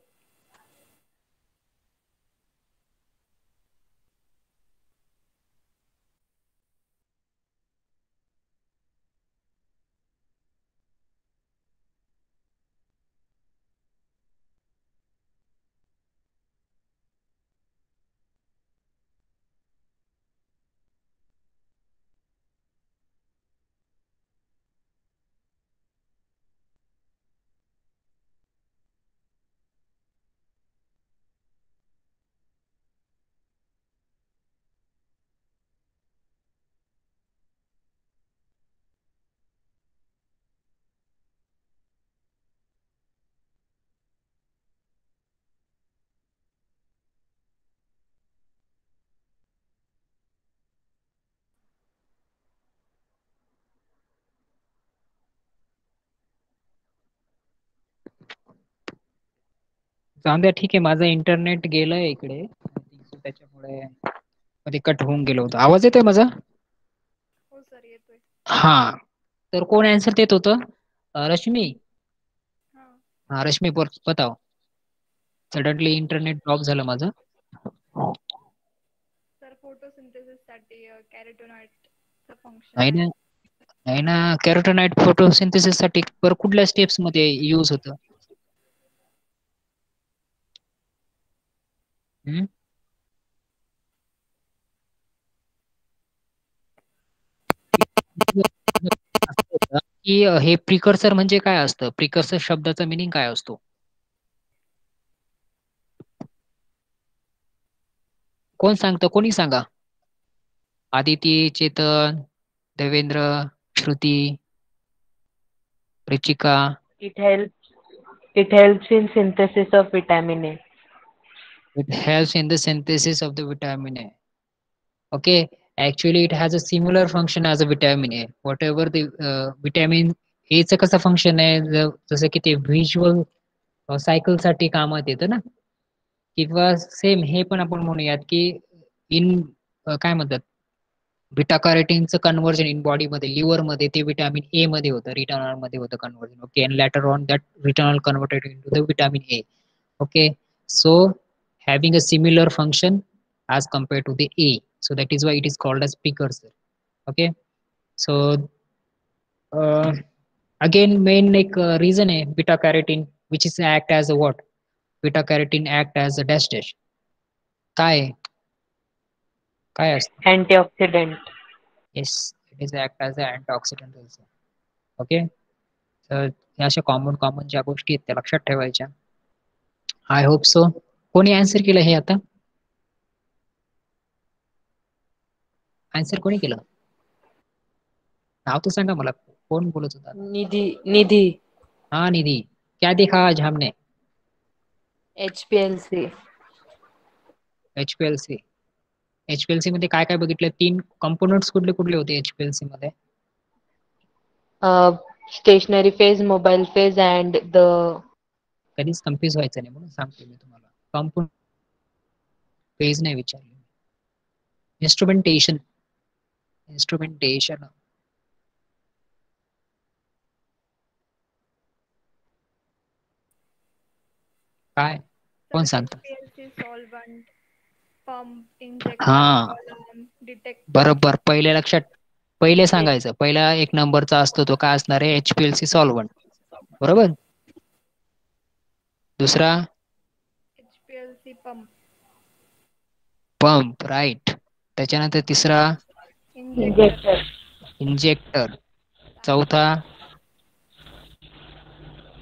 जाऊन द्या, ठीक आहे. माझं internet गेलंय इकडे, त्याच्यामुळे मध्ये कट होऊन गेलो होतं. आवाज येतोय माझा? हो सर, येतोय. हा, तर कोण आन्सर देत होतं? रश्मी. हा. हा, रश्मी बताओ. सडनली इंटरनेट ड्रॉप झालं माझं. सर, फोटोसिंथेसिस साठी कॅरोटेनॉइडचं फंक्शन नाही आहे. ना, नाही ना, कॅरोटेनॉइड फोटोसिंथेसिस साठी कुठल्या स्टेप्स मध्ये यूज होतं? की हे प्रिकर्सर म्हणजे काय असतं? प्रिकर्सर शब्दाचा मिनिंग काय असतो? कोण सांगतं? कोणी सांगा. आदिती, चेतन, देवेंद्र, श्रुती, Richika. It helps in synthesis of vitamin A. It helps in the synthesis of the vitamin A. Okay, actually it has a similar function as a vitamin A. Whatever the vitamin A चं कसं function आहे, जसं की ते visual cycle साठी कामात येतं ना, किंवा सेम हे पण आपण म्हणूयात की इन काय म्हणतात, बीटा कॅरोटीनचं कन्व्हर्जन इन बॉडी मध्ये, लिव्हर मध्ये ते विटॅमिन ए मध्ये होतं, रिटर्नॉल मध्ये होतं conversion. Okay, and later on that retinol converted into the vitamin A. Okay, so having a similar function as compared to the A, so that is why it is called as precursor. Okay, so again main एक reason आहे beta carotene which is act as a what beta carotene act as a dash dash काय आहे? काय असतं? Antioxidant. Yes, it is act as a antioxidant also. Okay, तर ह्या अशा common ज्या गोष्टी आहेत त्या लक्षात ठेवायच्या. आय होप सो. कोणी आन्सर केलं हे आता? आन्सर कोणी केलं? नाव तर सांगा मला, कोण बोलत होता? निधी. हाँ निधि, क्या देखा आज हमने? HPLC. HPLC. HPLC मध्ये काय काय बघितलं? 3 कंपोनंट्स कुठले कुठले होते HPLC मध्ये? Stationary phase, mobile phase, and the कधीच कन्फ्युज व्हायचं नाही म्हणून सांगतो मी तुम्हाला. कंपोनंट फेज नाही विचारले. इंस्ट्रुमेंटेशन. काय? कोण सांगतं? HPLC solvent, pump, injector, हा column, detector. बरोबर. पहिले सांगायचं. पहिला एक नंबरचा असतो तो काय असणार आहे? HPLC solvent. बरोबर. दुसरा HPLC pump. Pump, right. त्याच्यानंतर तिसरा Injector. इंजेक्टर. चौथा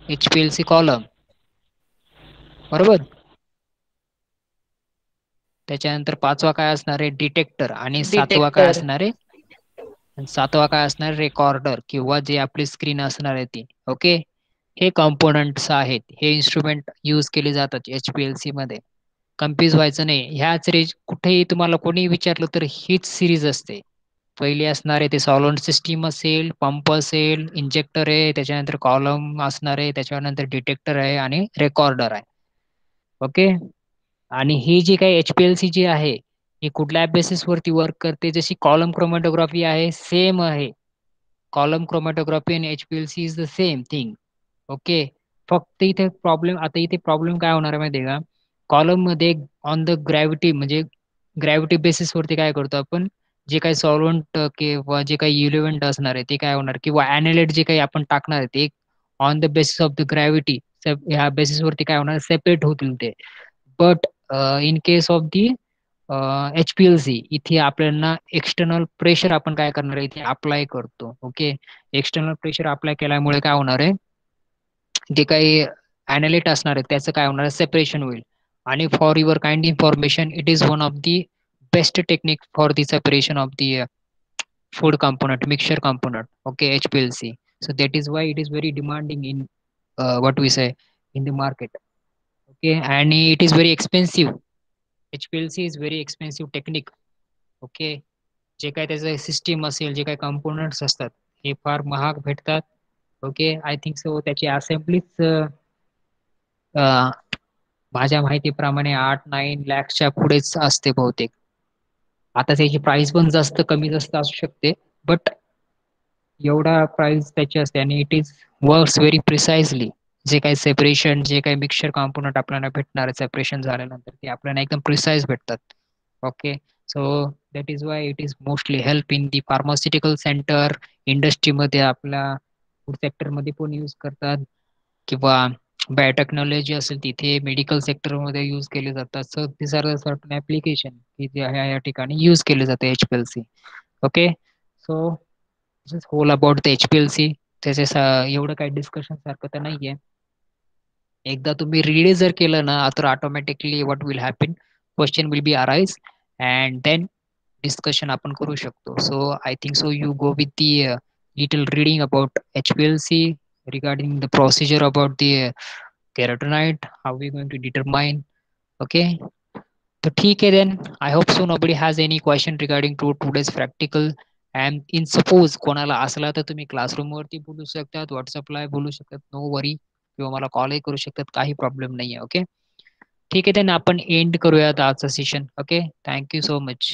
HPLC कॉलम. बरोबर. त्याच्यानंतर पाचवा काय असणार आहे? डिटेक्टर. आणि सातवा काय detector. असणार आहे? काय असणार? रेकॉर्डर किंवा जे आपली स्क्रीन असणार आहे ती. ओके, हे कंपोनंट्स आहेत. हे इन्स्ट्रुमेंट यूज केले जातात HPLC मध्ये. कन्फ्युज व्हायचं नाही. ह्याच कुठेही तुम्हाला कोणी विचारलं तर हीच सिरीज असते. पहिली असणार आहे ते सॉल्व्हंट सिस्टीम असेल, पंप असेल, इंजेक्टर आहे, त्याच्यानंतर कॉलम असणार आहे, त्याच्यानंतर डिटेक्टर आहे आणि रेकॉर्डर आहे. ओके, आणि ही जी काही HPLC जी आहे ही कुठल्या बेसिस वरती वर्क करते? जशी कॉलम क्रोमॅटोग्राफी आहे सेम आहे. कॉलम क्रोमॅटोग्राफी आणि HPLC is the same thing. Okay, फक्त इथे प्रॉब्लेम काय होणार आहे माहिती आहे का? कॉलम मध्ये ऑन द ग्रॅव्हिटी म्हणजे ग्रॅव्हिटी बेसिस वरती काय करतो आपण? जे काही सॉल्व्हंट किंवा जे काही इलेव्हंट असणार आहे ते काय होणार, किंवा ॲनालाइट जे काही आपण टाकणार आहे ते on the basis of the gravity ह्या बेसिस वरती काय होणार? सेपरेट होतील ते. But in case of the HPLC इथे आपल्याला एक्सटर्नल प्रेशर आपण काय करणार आहे? इथे अप्लाय करतो. ओके, एक्सटर्नल प्रेशर अप्लाय केल्यामुळे काय होणार आहे? जे काही ॲनालाइट असणार आहे त्याचं काय होणार आहे? सेपरेशन होईल. आणि for your kind information, it is one of the best technique for the separation of the food component, mixture component. Okay, HPLC. So that is why it is very demanding in what we say in the market. Okay, and it is very expensive. HPLC is very expensive technique. Okay, जे काही त्याचं system असेल, जे काही components असतात हे फार महाग भेटतात. Okay, आय think सो त्याची असेंब्लीच माझ्या माहितीप्रमाणे 8-9 लॅक्सच्या पुढेच असते बहुतेक. आता त्याची प्राइस पण जास्त कमी जास्त असू शकते, बट एवढा प्राइस त्याची असते आणि it is works very precisely. जे काही सेपरेशन, जे काही मिक्सचर कॉम्पोनंट आपल्याला भेटणार सेपरेशन झाल्यानंतर ते आपल्याला एकदम प्रिसाइज भेटतात. Okay, so that is why it is mostly help in the pharmaceutical centre. इंडस्ट्रीमध्ये आपल्या फूड सेक्टरमध्ये पण यूज करतात, किंवा बायोटेक्नॉलॉजी असेल तिथे मेडिकल सेक्टरमध्ये यूज केले जातात. So this are certain application की जे या ठिकाणी यूज केले जाते HPLC. Okay, so this is whole about the HPLC. त्याचे एवढं काही डिस्कशन सारखं तर नाहीये. एकदा तुम्ही रीड जर केलं ना तर automatically what will happen, question will be arise and then discussion आपण करू शकतो. So I think so you go with the little reading about HPLC regarding the procedure about the carotenoid, how we going to determine. Okay, तो ठीक है then. I hope so nobody has any question regarding to today's practical. And in suppose कोणाला असला तर तुम्ही classroom वरती बोलू शकतात, व्हॉट्सअपला बोलू शकतात, नो वरी, किंवा मला कॉलही करू शकतात, काही प्रॉब्लेम नाहीये. ओके, ठीक आहे then आपण एंड करूयात आजचं session. Okay, thank you so much.